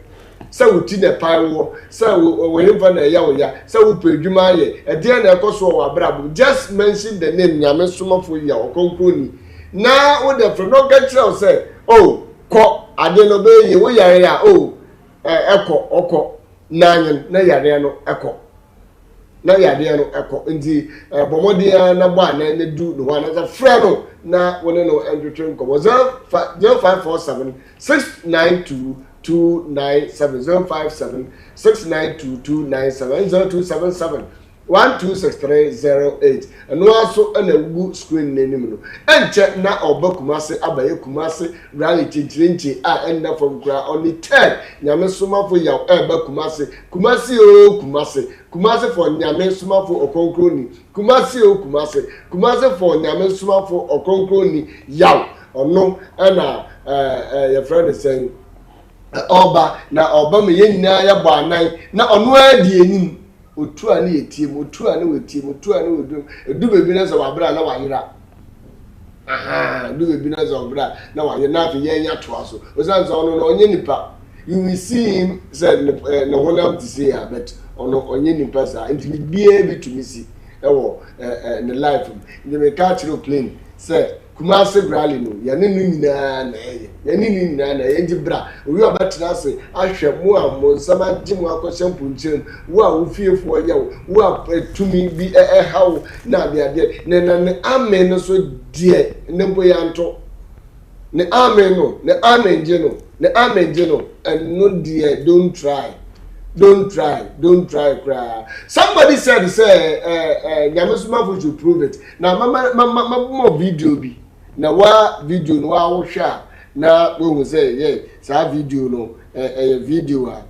[SPEAKER 1] Say we tin a pile, say we even a yaw, say we pay Jumaye, a dear Nacoso or Brabo. Just mention the name Nyame Somafo Yawoh Ɔkrɔnkrɔnyi. Now, what the no get you say, oh, co, I didn't obey you, we are, oh, echo, oko, nine, na yariano, echo. Na yariano, echo, in the Bomodia, Naban, and they do the one as a friend, na one no and return co 0547 692 297 057 692 297 0277 126308 and also an a good screen name and check na oba kumase abaye kumase reality chinchi end up from gra only 10 Nyame Somafo Yawoh eba kumase for Nyame Somafo Ɔkrɔnkrɔnyi kumase for Nyame Somafo Ɔkrɔnkrɔnyi Yawoh ono na your friend is saying Oba na oba me nyina ya bɔ anan na ɔno adi enim otu ani etiem otu ani wetiem edu bebi na so wabra na wayira edu bebi na so wabra na wayira na afi yenya to aso osan so ɔno no onye nipa you will see him said no one else to say but ɔno onye nipa sa nti bia bi to me see ɛwɔ the life the me catch no plane say kumase grali no ya ne nyina na ejibra owi obatena se ahwe mu a mo nsama gimu akɔhyɛ mpunkyem wo a wo fiefo yawo wo a tumi bi hawo na ade ne amen no so die ne boyanto ne amen no and no die don't try cry. Somebody said say Nyame Somafo should prove it. Now mama video bi na wa video no wa wo hwa na we say yeah sa video no video a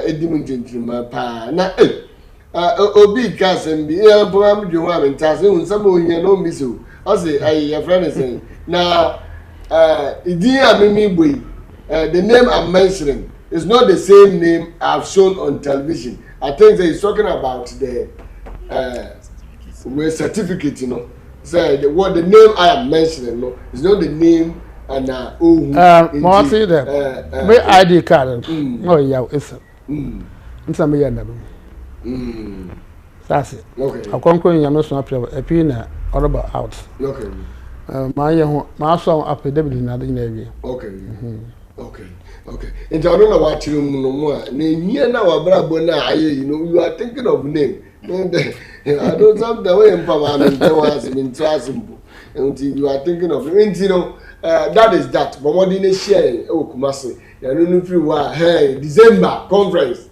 [SPEAKER 1] edimu ntintima pa na obi ka sem bi e program dwo wa mentase unsam ohia no miso o say your friend is saying now idi amimi boy the name I'm mentioning is not the same name I've shown on television. I think that he's talking about the certificate, you know. Say what the name I am mentioning, no, is not the name and
[SPEAKER 5] more see them. My ID card. Oh yeah, it's it's a million. That's it. Okay. I'm conquering your notion up a pina or about out.
[SPEAKER 1] Okay.
[SPEAKER 5] My song up a debut in the Navy.
[SPEAKER 1] Okay. Okay. And I don't know what you know more. Near now, Brabona, you are thinking of name. I don't know the way empowerment was in Trasimbo. And you are thinking of that is that. But what did they share? Oh, Kumasi. I don't know if you were, hey, December conference.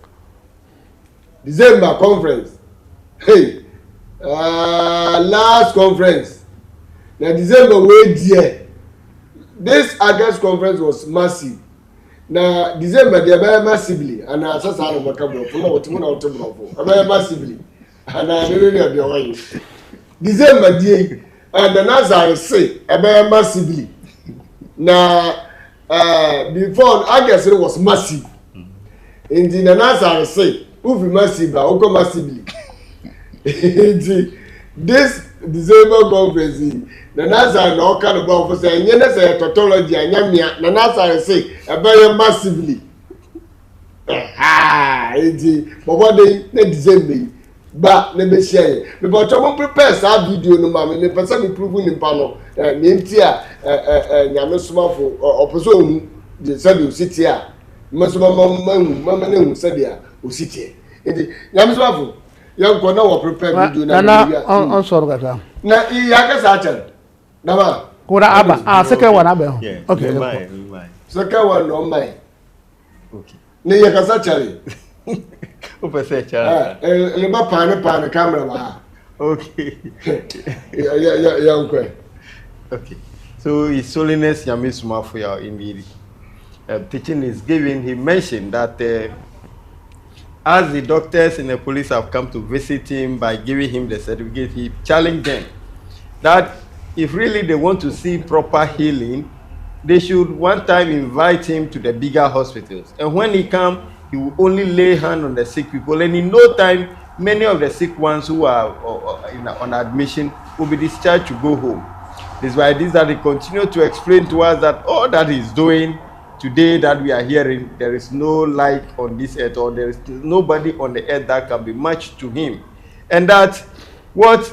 [SPEAKER 1] Hey, last conference. Now, December, wait, dear. This August conference was massive. Na December they buy massively and I just had a vocabulary for what you want to know. I buy massively and I really have your way. December day and the Nazar say I buy massively. Now before August it was massive. In the Nazar say who be massive but who come massively. This December conference na Nazar no kind of for say nyene say tautology anyamia na Nazar say e massively but what dey na December ba na be share me but you prepare sa video no ma me person me prove ni pa no me ntia Nyame Somafo oposo hu de sabi o city a me so mama na hu sabi a o city Nyame Somafo young corner will prepare video
[SPEAKER 5] na on sorry kaka
[SPEAKER 1] na iya ka sa chan na ma
[SPEAKER 5] kura aba second one aba okay
[SPEAKER 1] second one no mai
[SPEAKER 2] okay
[SPEAKER 1] ne ya ka sa chari
[SPEAKER 2] o pese chari
[SPEAKER 1] le ba pan camera ba
[SPEAKER 2] okay
[SPEAKER 1] young kwe
[SPEAKER 2] okay so His Holiness Nyame Somafo ya indeed teaching is given. He mentioned that as the doctors and the police have come to visit him by giving him the certificate, he challenged them that if really they want to see proper healing, they should one time invite him to the bigger hospitals. And when he comes, he will only lay hand on the sick people. And in no time, many of the sick ones who are on admission will be discharged to go home. This is why this that he continued to explain to us that all that he's doing today that we are hearing, there is no light on this earth, or there is nobody on the earth that can be matched to him. And that what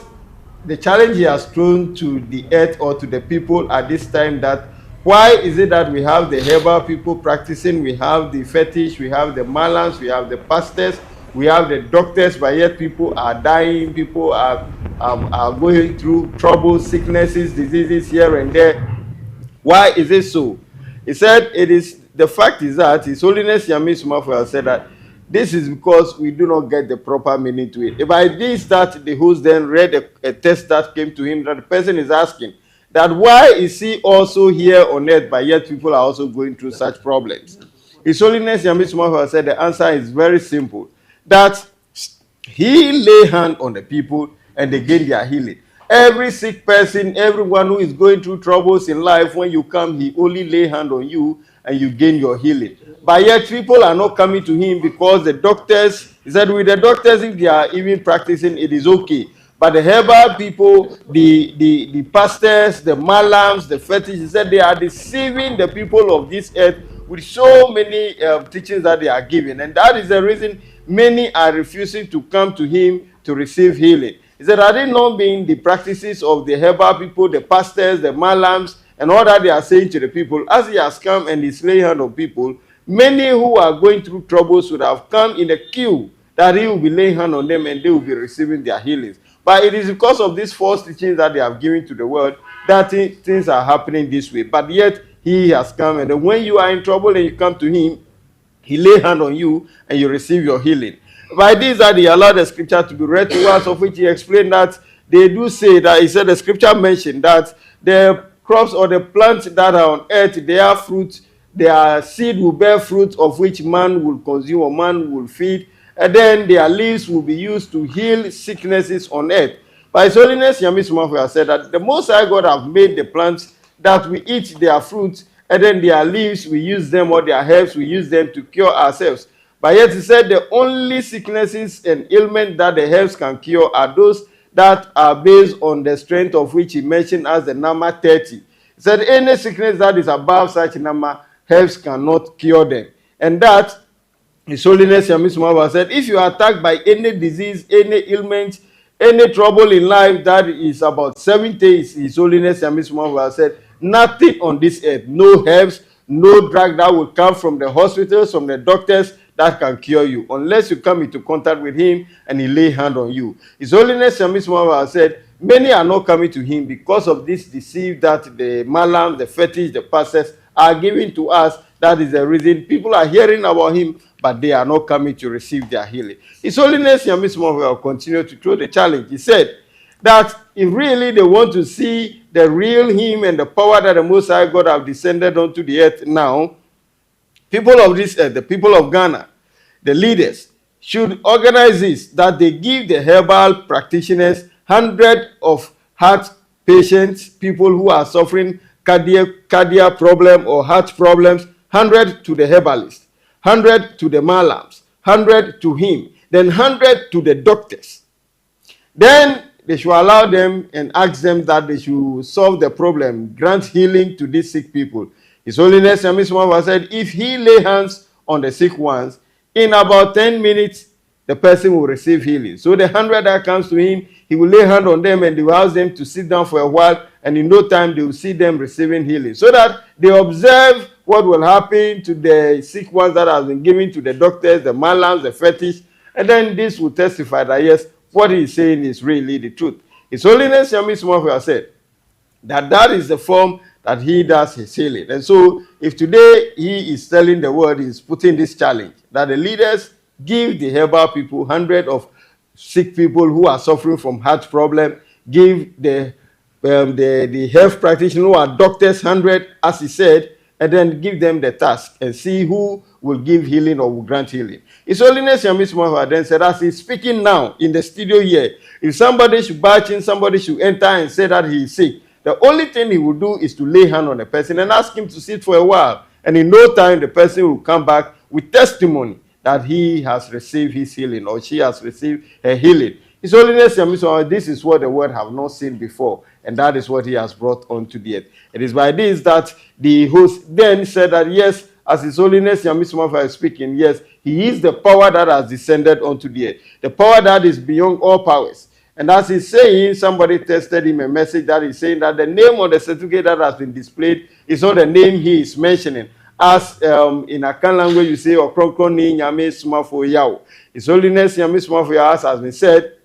[SPEAKER 2] the challenge he has thrown to the earth or to the people at this time, that why is it that we have the herbal people practicing, we have the fetish, we have the malams, we have the pastors, we have the doctors, but yet people are dying, people are going through troubles, sicknesses, diseases here and there. Why is it so? He said the fact is that His Holiness Nyame Somafo has said that this is because we do not get the proper meaning to it. If I did that, the host then read a text that came to him that the person is asking that why is he also here on earth, but yet people are also going through such problems. His Holiness Nyame Somafo has said the answer is very simple, that he lay hand on the people and they gain their healing. Every sick person, everyone who is going through troubles in life, when you come, he only lay hand on you and you gain your healing. But yet people are not coming to him because the doctors, he said with the doctors, if they are even practicing, it is okay. But the herbal people, the pastors, the malams, the fetish, he said they are deceiving the people of this earth with so many teachings that they are giving. And that is the reason many are refusing to come to him to receive healing. He said, had it not been the practices of the herbal people, the pastors, the malams, and all that they are saying to the people, as he has come and is laying hand on people, many who are going through troubles would have come in a queue that he will be laying hand on them and they will be receiving their healings. But it is because of these false teachings that they have given to the world that things are happening this way. But yet he has come, and when you are in trouble and you come to him, he lay hand on you and you receive your healing. By this that he allowed the scripture to be read to us, of which he explained that they do say that, he said the scripture mentioned that the crops or the plants that are on earth, their fruit, their seed will bear fruit of which man will consume or man will feed, and then their leaves will be used to heal sicknesses on earth. But His Holiness Nyame Somafo has said that the Most High God have made the plants that we eat their fruits, and then their leaves we use them, or their herbs we use them to cure ourselves. But yet he said the only sicknesses and ailments that the herbs can cure are those that are based on the strength of which he mentioned as the number 30. He said any sickness that is above such number, herbs cannot cure them. And that His Holiness Nyame Somafo said, if you are attacked by any disease, any ailment, any trouble in life that is about 7 days, His Holiness Nyame Somafo said, nothing on this earth, no herbs, no drug that will come from the hospitals, from the doctors that can cure you, unless you come into contact with him and he lay hand on you. His Holiness Nyame Somafo said, many are not coming to him because of this deceit that the malam, the fetish, the pastors are giving to us. That is the reason people are hearing about him, but they are not coming to receive their healing. His Holiness Nyame Somafo will continue to throw the challenge. He said that if really they want to see the real him and the power that the Most High God have descended onto the earth now, people of this earth, the people of Ghana, the leaders, should organize this, that they give the herbal practitioners 100 of heart patients, people who are suffering cardiac problem or heart problems, 100 to the herbalist, 100 to the malams, 100 to him, then 100 to the doctors. Then they should allow them and ask them that they should solve the problem, grant healing to these sick people. His Holiness Nyame Somafo said, if he lay hands on the sick ones, in about 10 minutes, the person will receive healing. So the 100 that comes to him, he will lay hand on them and he will ask them to sit down for a while, and in no time they will see them receiving healing. So that they observe what will happen to the sick ones that have been given to the doctors, the malams, the fetish, and then this will testify that yes, what he is saying is really the truth. His Holiness Nyame Somafo said that that is the form that he does his healing. And so if today he is telling the world, he is putting this challenge, that the leaders give the herbal people 100 of sick people who are suffering from heart problem, give the health practitioners who are doctors 100, as he said, and then give them the task and see who will give healing or will grant healing. His Holiness Nyame Somafo then said, as he's speaking now in the studio here, if somebody should barge in, somebody should enter and say that he is sick, the only thing he will do is to lay hand on the person and ask him to sit for a while. And in no time, the person will come back with testimony that he has received his healing or she has received her healing. His Holiness Nyame Somafo, this is what the world have not seen before, and that is what he has brought onto the earth. It is by this that the host then said that yes, as His Holiness Nyame Somafo is speaking, yes, he is the power that has descended onto the earth, the power that is beyond all powers. And as he's saying, somebody tested him a message that is saying that the name on the certificate that has been displayed is not the name he is mentioning. As in Akan language, you say, Ɔkrɔnkrɔnyi Nyame Somafo Yawoh. His Holiness Nyame Somafo Yawoh has been said,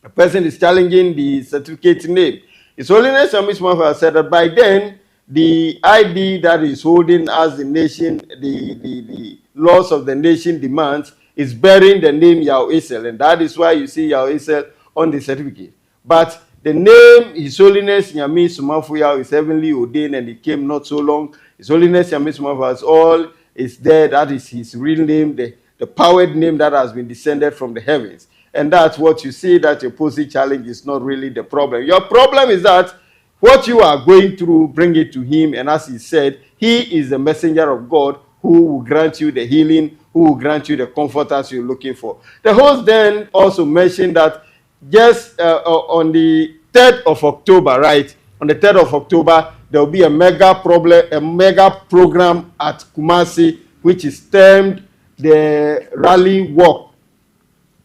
[SPEAKER 2] a person is challenging the certificate name. His Holiness Nyame Somafo said that by then, the ID that is holding as the nation, the laws of the nation demands, is bearing the name Yawoh, and that is why you see Yawoh on the certificate. But the name His Holiness Nyame Somafo Yawoh is heavenly ordained, and it came not so long. His Holiness Nyame Somafo is all is there. That is his real name, the powered name that has been descended from the heavens. And that's what you see, that your posing challenge is not really the problem. Your problem is that what you are going through, bring it to him. And as he said, he is the messenger of God who will grant you the healing, who will grant you the comfort as you're looking for. The host then also mentioned that just on the 3rd of October, right? On the 3rd of October, there will be a mega program at Kumasi, which is termed the Rally Walk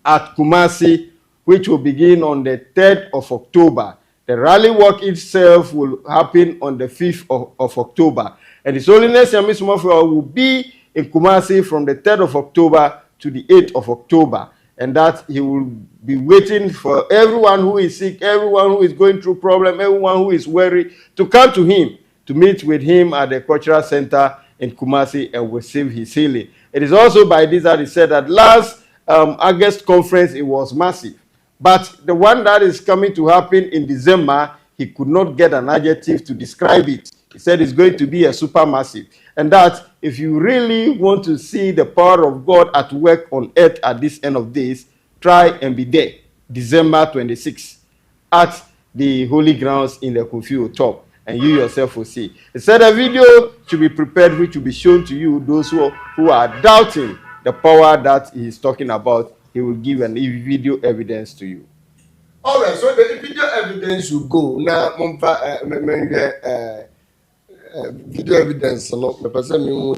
[SPEAKER 2] at Kumasi, which will begin on the 3rd of October. The Rally Walk itself will happen on the 5th of October. And His Holiness Nyame Somafo will be in Kumasi from the 3rd of October to the 8th of October. And that he will be waiting for everyone who is sick, everyone who is going through problem, everyone who is worried, to come to him, to meet with him at the cultural center in Kumasi and receive his healing. It is also by this that he said that last August conference, it was massive. But the one that is coming to happen in December, he could not get an adjective to describe it. He said it's going to be a supermassive. And that if you really want to see the power of God at work on earth at this end of days, try and be there, December 26th, at the holy grounds in the Kofi top. And you yourself will see. He said a video should be prepared, which will be shown to you, those who are doubting the power that he is talking about. He will give an video evidence to you.
[SPEAKER 1] All right, so the video evidence will go. Now, video evidence, no, the person who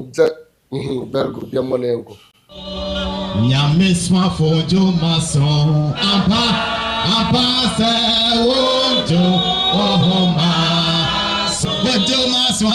[SPEAKER 1] very good, your money.
[SPEAKER 7] Nyame Somafo jo maso ampa se wojo ohoma wojo maso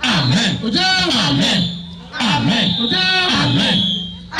[SPEAKER 7] Amen. Amen. Amen. Amen. Amen. Amen.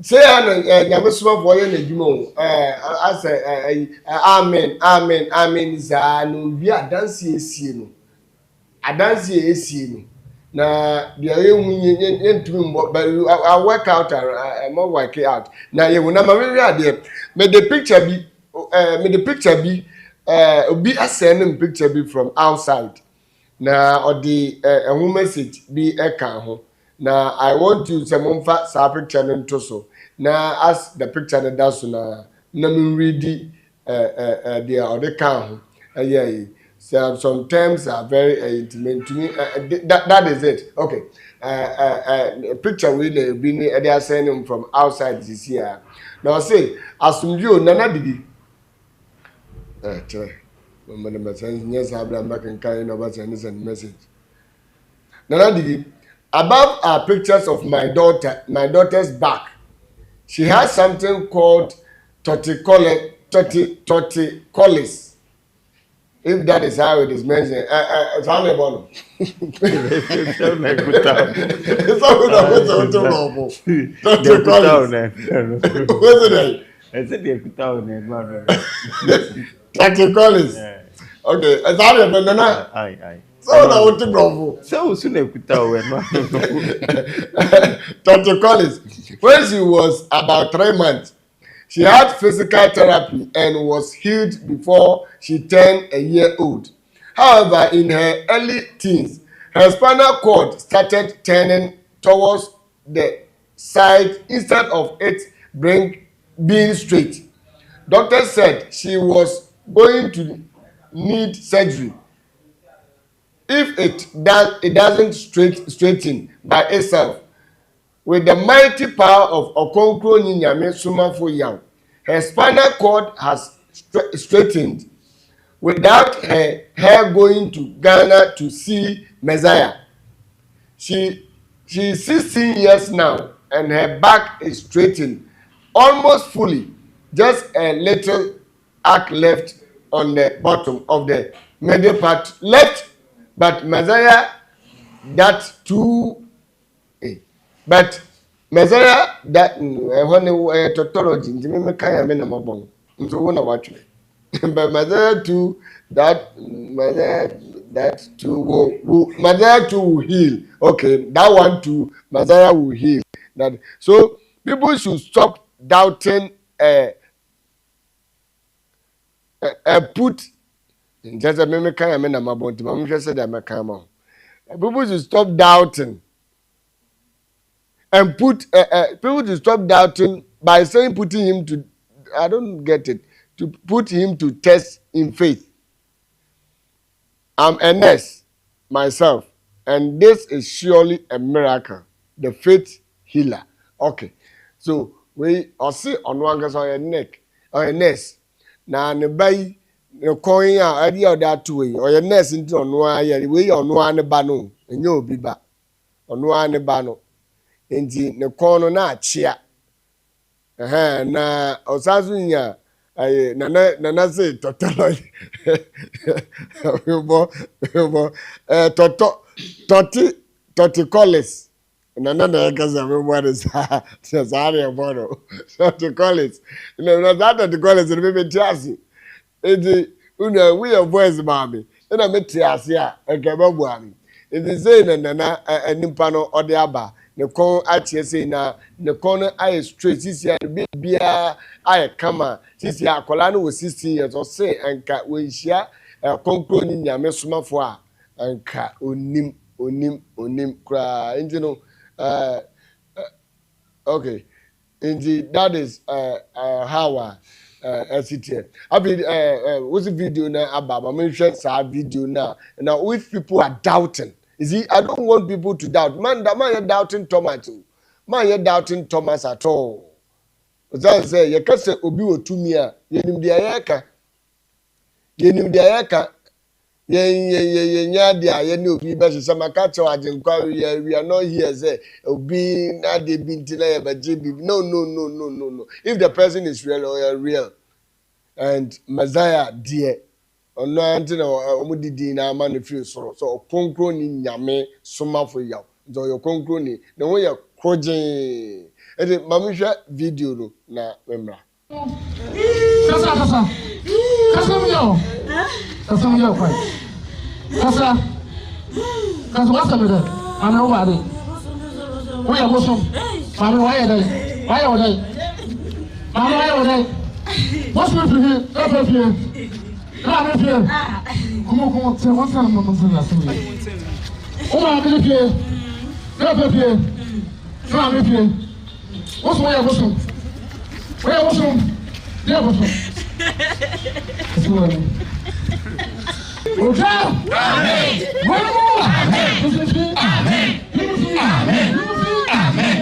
[SPEAKER 1] say Nyame Somafo ye na dwuma I say amen amen amen za no bi adanse esie no adanse esie no na the ye ntumi mbo but I work out I more work out na ye na ma we ade me the picture bi obi asend picture bi from outside na or the a message be eka ho na I want to say momfa sa picture no nto so na as the picture no da so na me read the other can ho yeah so sometimes are very intimate to me that is it okay picture we be they are sending from outside this year now say asumju nana didi chere mama na message yes Abraham can carry no send message nana didi above are pictures of my daughter's back. She has something called torticollis. If that is how it is mentioned, it's how they born. It's torticollis. Okay, it's how they born. Aye. So na what to go for?
[SPEAKER 2] So soon
[SPEAKER 1] Torticollis. When she was about 3 months, she had physical therapy and was healed before she turned a year old. However, in her early teens, her spinal cord started turning towards the side instead of it being straight. Doctors said she was going to need surgery if it doesn't straighten by itself. With the mighty power of Ɔkrɔnkrɔnyi Nyame Somafo Yawoh, her spinal cord has straightened without her going to Ghana to see Messiah. She's 16 years now and her back is straightened almost fully. Just a little arc left on the bottom of the middle part left, but Messiah that too. But Messiah that when tautology, me kind of mabong. So when I watch it, but Messiah too that too Messiah too will heal. Okay, that one too Messiah will heal. That so people should stop doubting. Put just a me kind of mabong. I'm just said that me kind of. People should stop doubting. And people to stop doubting by saying putting him to, I don't get it, to put him to test in faith. I'm a nurse myself, and this is surely a miracle, the faith healer. Okay, so we see on one guy's on your neck or a nurse. Now the bay the coin idea that way or your nurse into on one way on one bano and you'll be back on one bano. Nti ne kɔn no na akyea na ɔsaso nya nana say totolo torticollis nana na kaza me mo sa sare ebono torticollis na that torticollis no me tiasi nti una we your voice mami na me tiasi a ekebe buami nti say nana nimpa no ode aba ne kon atie sei na ne kon aye straight sisi a bia aye kama sisi akola no 16 years o say anka we hia Ɔkrɔnkrɔnyi Nyame Somafo a anka onim kra nti no okay nti that is how SCT abi what's the video na ababa me share sa video na now if people are doubting. You see, I don't want people to doubt. Man, you're doubting Thomas. Man, you're doubting Thomas at all. As I say, you can't say Obi or Tumia. You need the Ayaka. You need the Ayaka. You know, people say, some catch our inquiry. We are not here. Say, Obi, not they been today, but JB. No. If the person is real or you're real, and Messiah, dear. Ono anti na omudidi na ama no feel so Ɔkrɔnkrɔnyi Nyame Somafo Yawoh so Ɔkrɔnkrɔnyi na wo ye krojen Ede mami hwɛ video no na memra.
[SPEAKER 5] Kasa myo. Kasa myo kwai. Kasa wasa me de. Ana o bade. Wo ya bosom. Mami wa ya dai. Wa ya dai. Mami wa ya dai. What's my fear? Come here. Comment c'est moi ça mon nom là c'est. On va aller pied. Come here. Ça va pied. What's my bosom? Where bosom? There bosom. C'est quoi? OK. Amen. Amen. Amen. Amen.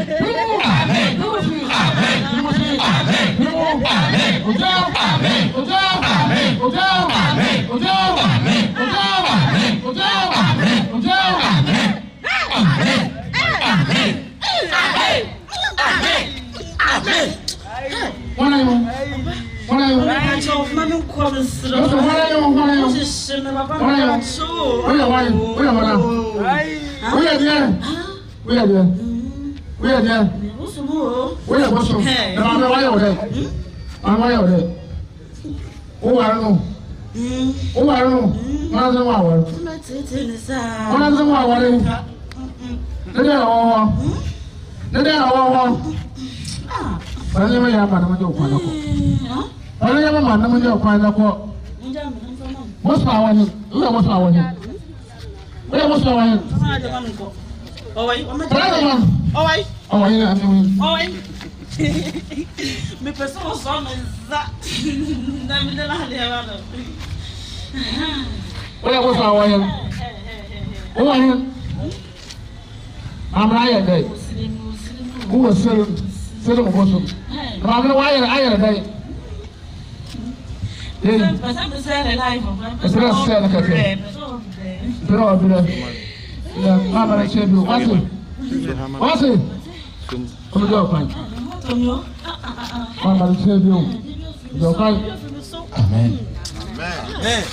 [SPEAKER 8] Me pessoa só mas da vida lá leva.
[SPEAKER 5] Olha você olha. Olha. Amraia dai. O ser o moço. Mas vai aí dai.
[SPEAKER 8] Passando sério live.
[SPEAKER 5] Espera sério café. Espera. Ya mama na chebu. Wasi. Como deu pai? Mama na chebu. Deu pai. Amen. Amen.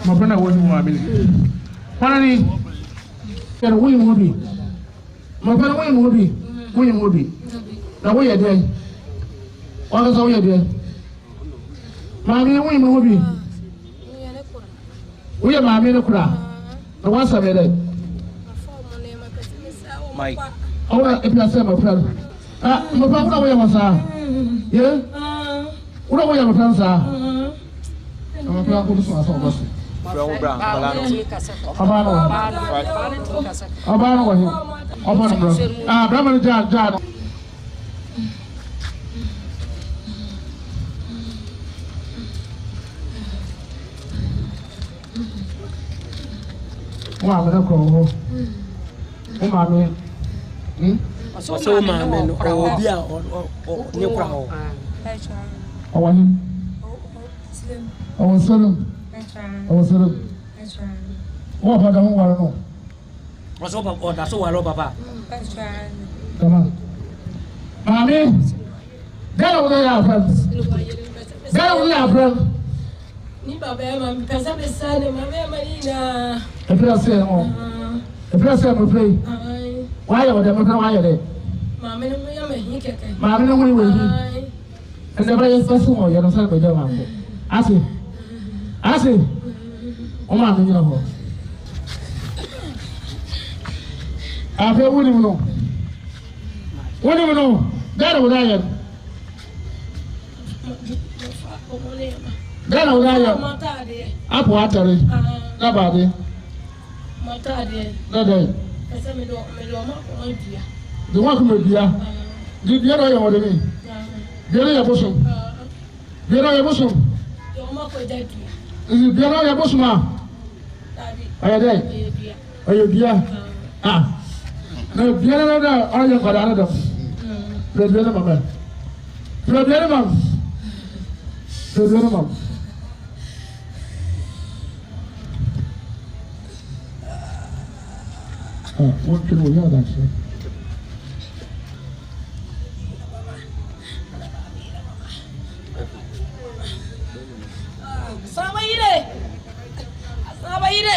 [SPEAKER 5] Mapenda wote mwamini. Bwana ni kana wewe mudi. Mapenda wewe mudi. Wewe mudi. Na wewe ndiye. Wala sawa ndiye. Mami wewe mudi. Wewe mami ne kula. Na wasa bele. Mike. Ora epia sema pala. Ah, mpa kuna wewe masa. Ye? Kuna wewe mpanza. Kama pia kudusu asa basi. Abano kwa hiyo. Abano bro. Ah, brama ni ja. Wa bana ko ho. O ma me.
[SPEAKER 9] So ma me no obi a ne kura ho.
[SPEAKER 5] Awani. Awasalam. Oh, pada mo wala no.
[SPEAKER 9] Waso ba o da so wala baba.
[SPEAKER 5] Tama. Mami. Dala wala ya friends.
[SPEAKER 10] Ni baba ya mami pesa besane mami ya marina.
[SPEAKER 5] Efra se mo play. Why you dey make why you dey?
[SPEAKER 10] Mami no me ya me keke.
[SPEAKER 5] Mami no we we. And the boy is so mo you no say be dey ma ko. Asi. O ma mi no ho. Afi woni mo no. Dala wala ya. Dala wala ya. Apo atare. Na ba de.
[SPEAKER 10] Matade.
[SPEAKER 5] Na dai.
[SPEAKER 10] Pesa me do ma ko bia.
[SPEAKER 5] De wa ko me bia. Di bia do ya wo de ni. Bia ya boso.
[SPEAKER 10] Do ma ko dai bia.
[SPEAKER 5] Bia ya boso ma. Aya dai. Aya bia. Ah. Na bia na da aya ko da na da. Bia na mama. Bia na mama. What can we have actually?
[SPEAKER 10] Sabayire.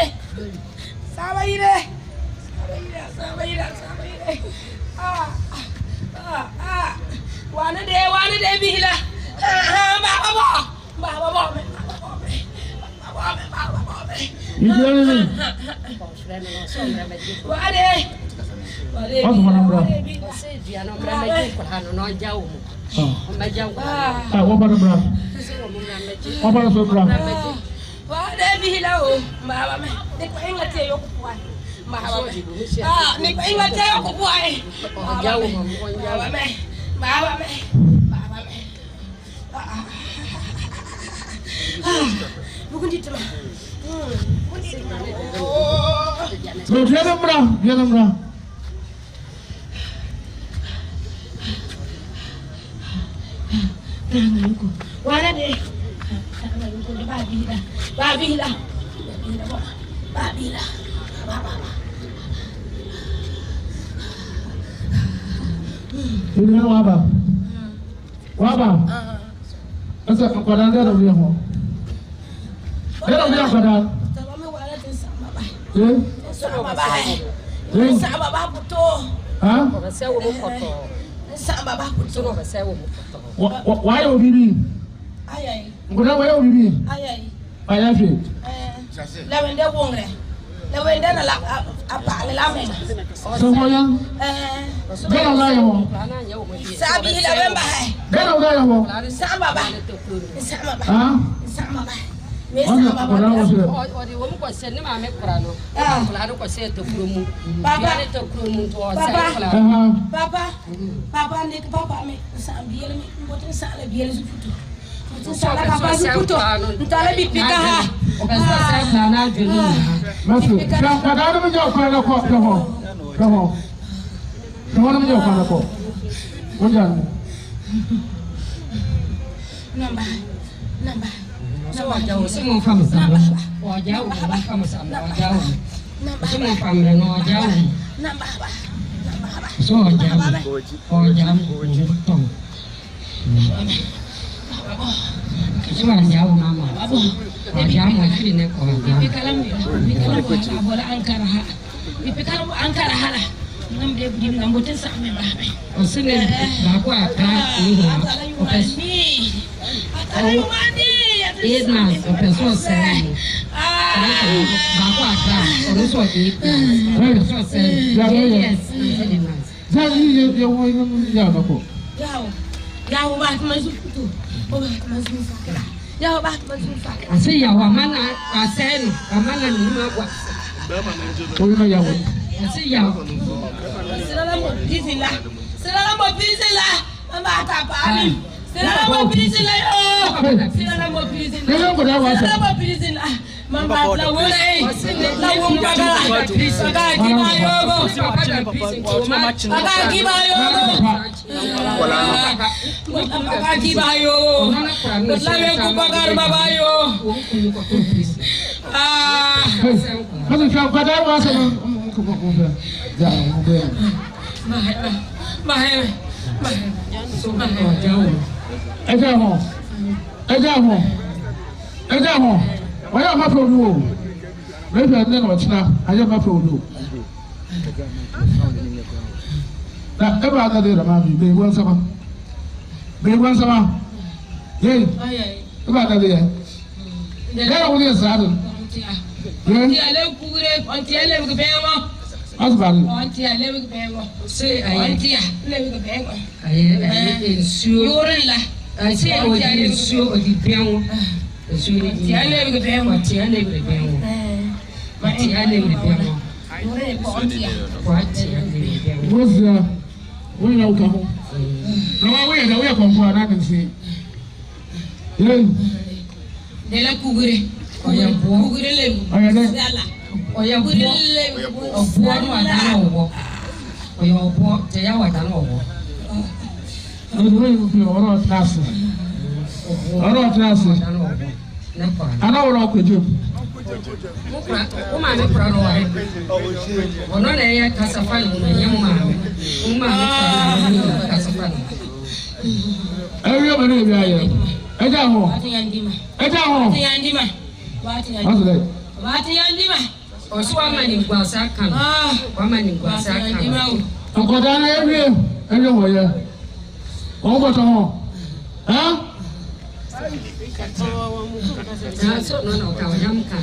[SPEAKER 9] So no no ka yam ka.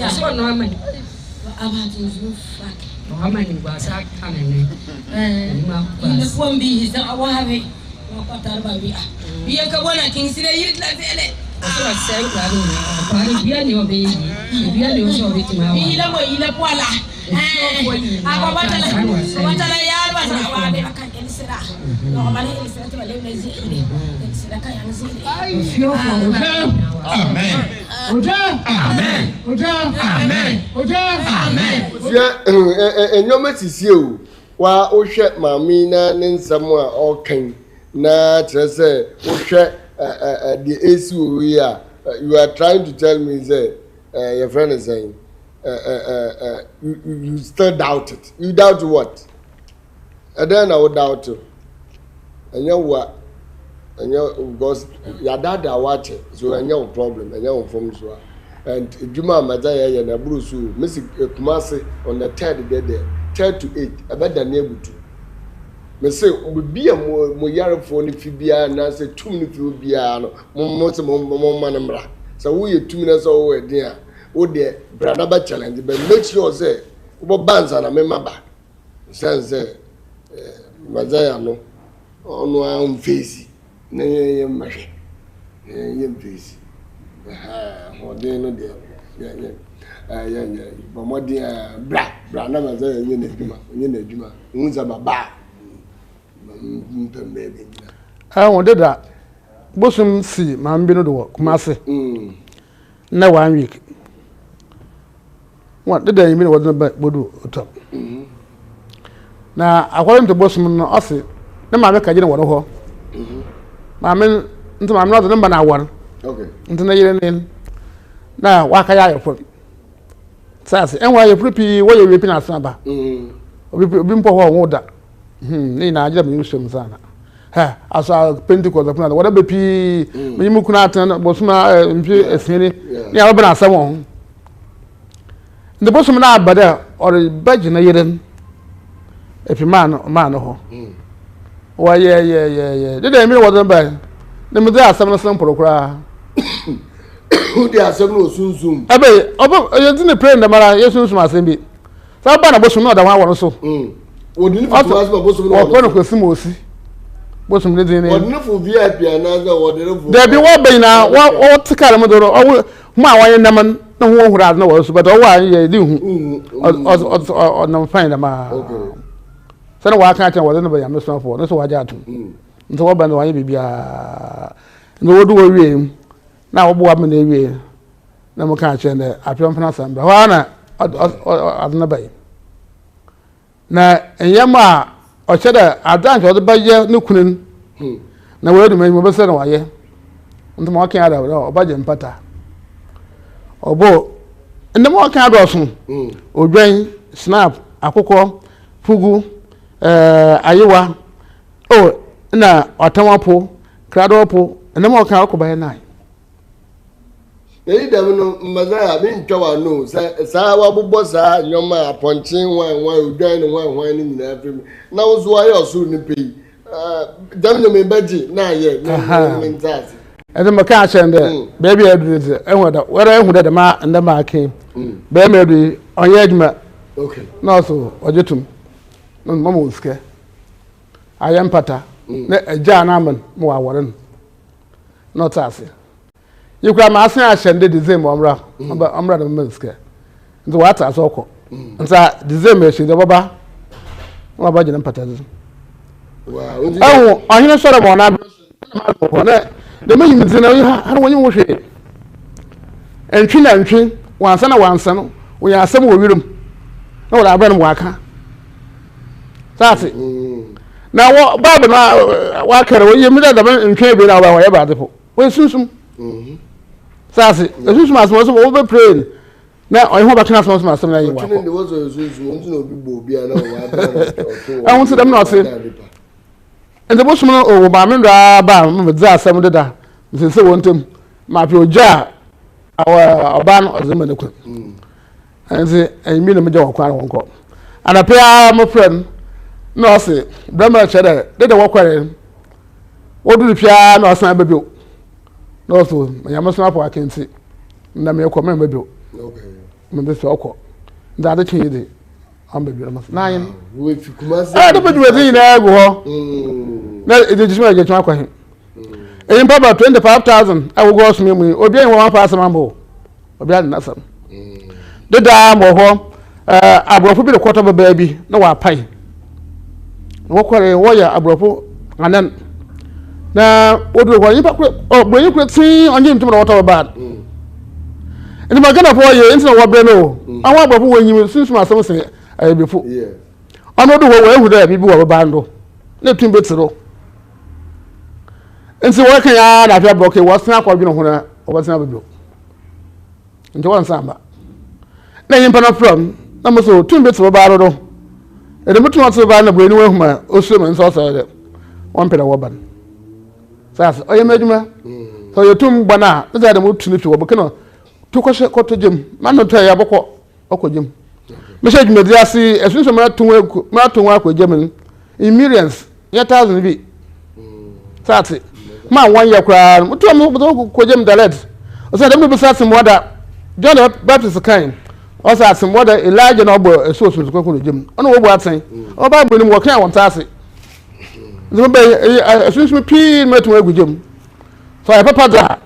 [SPEAKER 9] So no am. About you fuck. How many was I coming? The phone be is our have we are going to consider it like that. I said, I be your baby. Be your baby.
[SPEAKER 1] Na say the issue we are you are trying to tell me say your friend is saying you still doubt it. You doubt what? And then I would doubt it. And you what? And you because your dad are watching, so and your problem and your phone so. And Juma Mazaya and Abrusu, Miss Kumasi on the 3rd day there, 3 to 8, about the neighbor too. Me say we be a mo yare for ni fibia na say 2 minutes we be no mo manamra so we 2 minutes o we dia o de brother ba challenge but make sure say we banza na me maba say mazaya no onu am face na ye mahe ye face o de no de ya bo mo dia bra na mazaya ye na eduma unza baba
[SPEAKER 5] I wanted that bosom see my bino do Kumasi. No 1 week. What did I mean was not back Bodu top? Now, according to Bosom, no, I say, no, my make I didn't want to hold. My men, into my not the number now one.
[SPEAKER 1] Okay.
[SPEAKER 5] Into the year. Now, what can I put? Sassy, and why you pretty, what you're ripping at Samba? We've been for water. Nina aja mi usem sana ha asa Pentecost apuna wada be pi mi mu kuna tan bosuma mpi esini ni aba na asamo the bosuma na abada or badge na yeren efi man ho wa ye did mi wada ba na mi da asam na sam prokura
[SPEAKER 1] who dey asam no sunsun
[SPEAKER 5] abe obo yenti ne pray na mara yesunsun asem bi sa ba na bosuma na da wa so
[SPEAKER 1] Odini for bosom no.
[SPEAKER 5] Opo no kwesi osi. Bosom ne din ne.
[SPEAKER 1] Odini for VIP anaza odini for.
[SPEAKER 5] There be what be na what tikale mo do o mu awanye nam na ho hura na wo so but o wa ye di hu. O na find ma. Okay. Sana wa kan tan wo na be ya Somafo no so wa ja atum. Nso wo ba na wa ye bibia. No wo do wo wie na wo bo wa me na wie. Na mo kan chen de apem fana samba. Ho na adna bai. Na enyama o cheda adanjo o de baye ne kunun na we do me be se na waye ntoma o kan ada o baje mpata obo ndemo o kan ada osun odwan snap akoko fugu ayewa o na otamapo kradopo ndemo o kan akobaye nai
[SPEAKER 1] Eyi dem no mazaya bi ntwa no sa wa bobbo sa nyoma aponchin wan odwan ne wan ni nyina afim na wo so aye osu ni pei dem no me baji na ye na mentasi
[SPEAKER 5] Ede maka achende baby edreze enweda were ehude de ma ndema ake be medu onye adwuma
[SPEAKER 1] okay
[SPEAKER 5] na so ojetum no mama uske ayem pata na eja na amen mo waworen no tase yikura ma asen achende dizem omra omra de mmenske nzo wata asoko nza dizem eshi de baba mo ba jina pata zo wow ohine sore mo na na the man you know when you wash it and ntwi wansa no we asem wo wirum na wo abem waka sase na wo baba na wa kare wo yemi da ban ntwi be na wa ya ba defo we sunsum sase sunsum asmo so wo be pray na o ho ba kana asmo na yi wa
[SPEAKER 1] ntwi ne wo so sunsum ntwi na obi bo obi na wa
[SPEAKER 5] I want to them not say and the bushman o ba me ra ba me za asem deda nse wontem ma pe oja oba no ozema ne ko anze emi na me ja wakwa wonko ana pe a mo friend no say brama chere deda wakware odu pia na osan bebio no so Nyame Somafo akensi na me ko me bebio
[SPEAKER 1] okay
[SPEAKER 5] me be so okọ nda de chide am bebio na na yin
[SPEAKER 1] we fi Kumasi
[SPEAKER 5] do bebio din na go ho na e jisma e jetwa kwa hin e papa 25,000 awu go so me mu obi en wa pa asam ambo obi ade nasam de da mo ho abrofo bi de kwota baba bi na wa pai wo kwere wo ya abrofo anan na odu ko yipa ko boyi ko tin onye ntum na water bad ni magana for ye ntina wo bre no awon abrofo wonyim sunsun asem se ayebefo ono do wo ehu da bibi wo bando na tun betiro nti wo kan ya na afia block wo san akwa bi no ho na wo san abebio nti won samba na yimpa na from na mo so tun betiro baro do e de mutu wato ba na bweni wo huma osu me nso so de won peda wo ban sasa oye meduma so yotum bana da mu tunu fi wo bokeno to kwashe koto jem manu to ya boko okojem message mediasi esunso ma tunwa ko jem in millions ya thousand bi sasa ma wan ya kra mutu ko jem dalet o say dem be sasa moda John the Baptist kind o say asem moda Elijah na obo esusu ko jem ono wo bu aten o ba bu ni mo kan won tase zumbe esunso pi metu agujem so ya papa da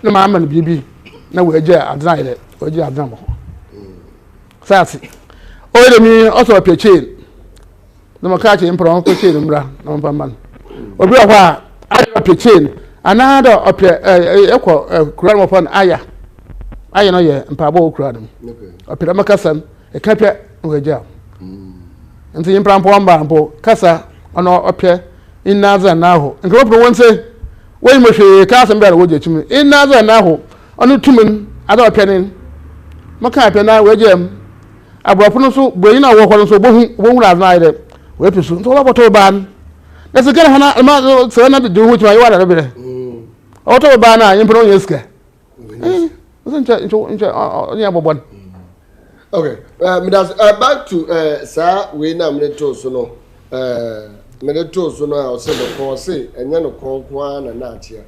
[SPEAKER 5] na ma man bibi na we je adran ile we je adran mo sasa o ile mi o so pe chain na ma ka che impro ko chain mra na mpa man obi wa a ayo pe chain another ope ekọ kura mo fon aya no ye mpa bo kura dem ope ma kasan e ka pe we je nti impra mpo amba mpo kasa ono ope inaza na ho nko pro won se we mo hwe ka asem bia wo je chimi inaza na ho ono tumun ada ope nin maka pe na we je abrofo no so boyin na wo ho so bohu na ide we pisu so wa boto ban na se gele hana ma se na de hu chima yiwa na bere o to ban na impro yeska nche onye abobon.
[SPEAKER 1] Okay, back to sir we na minute so no minute so no I say the call say enye no kon kwa na na achia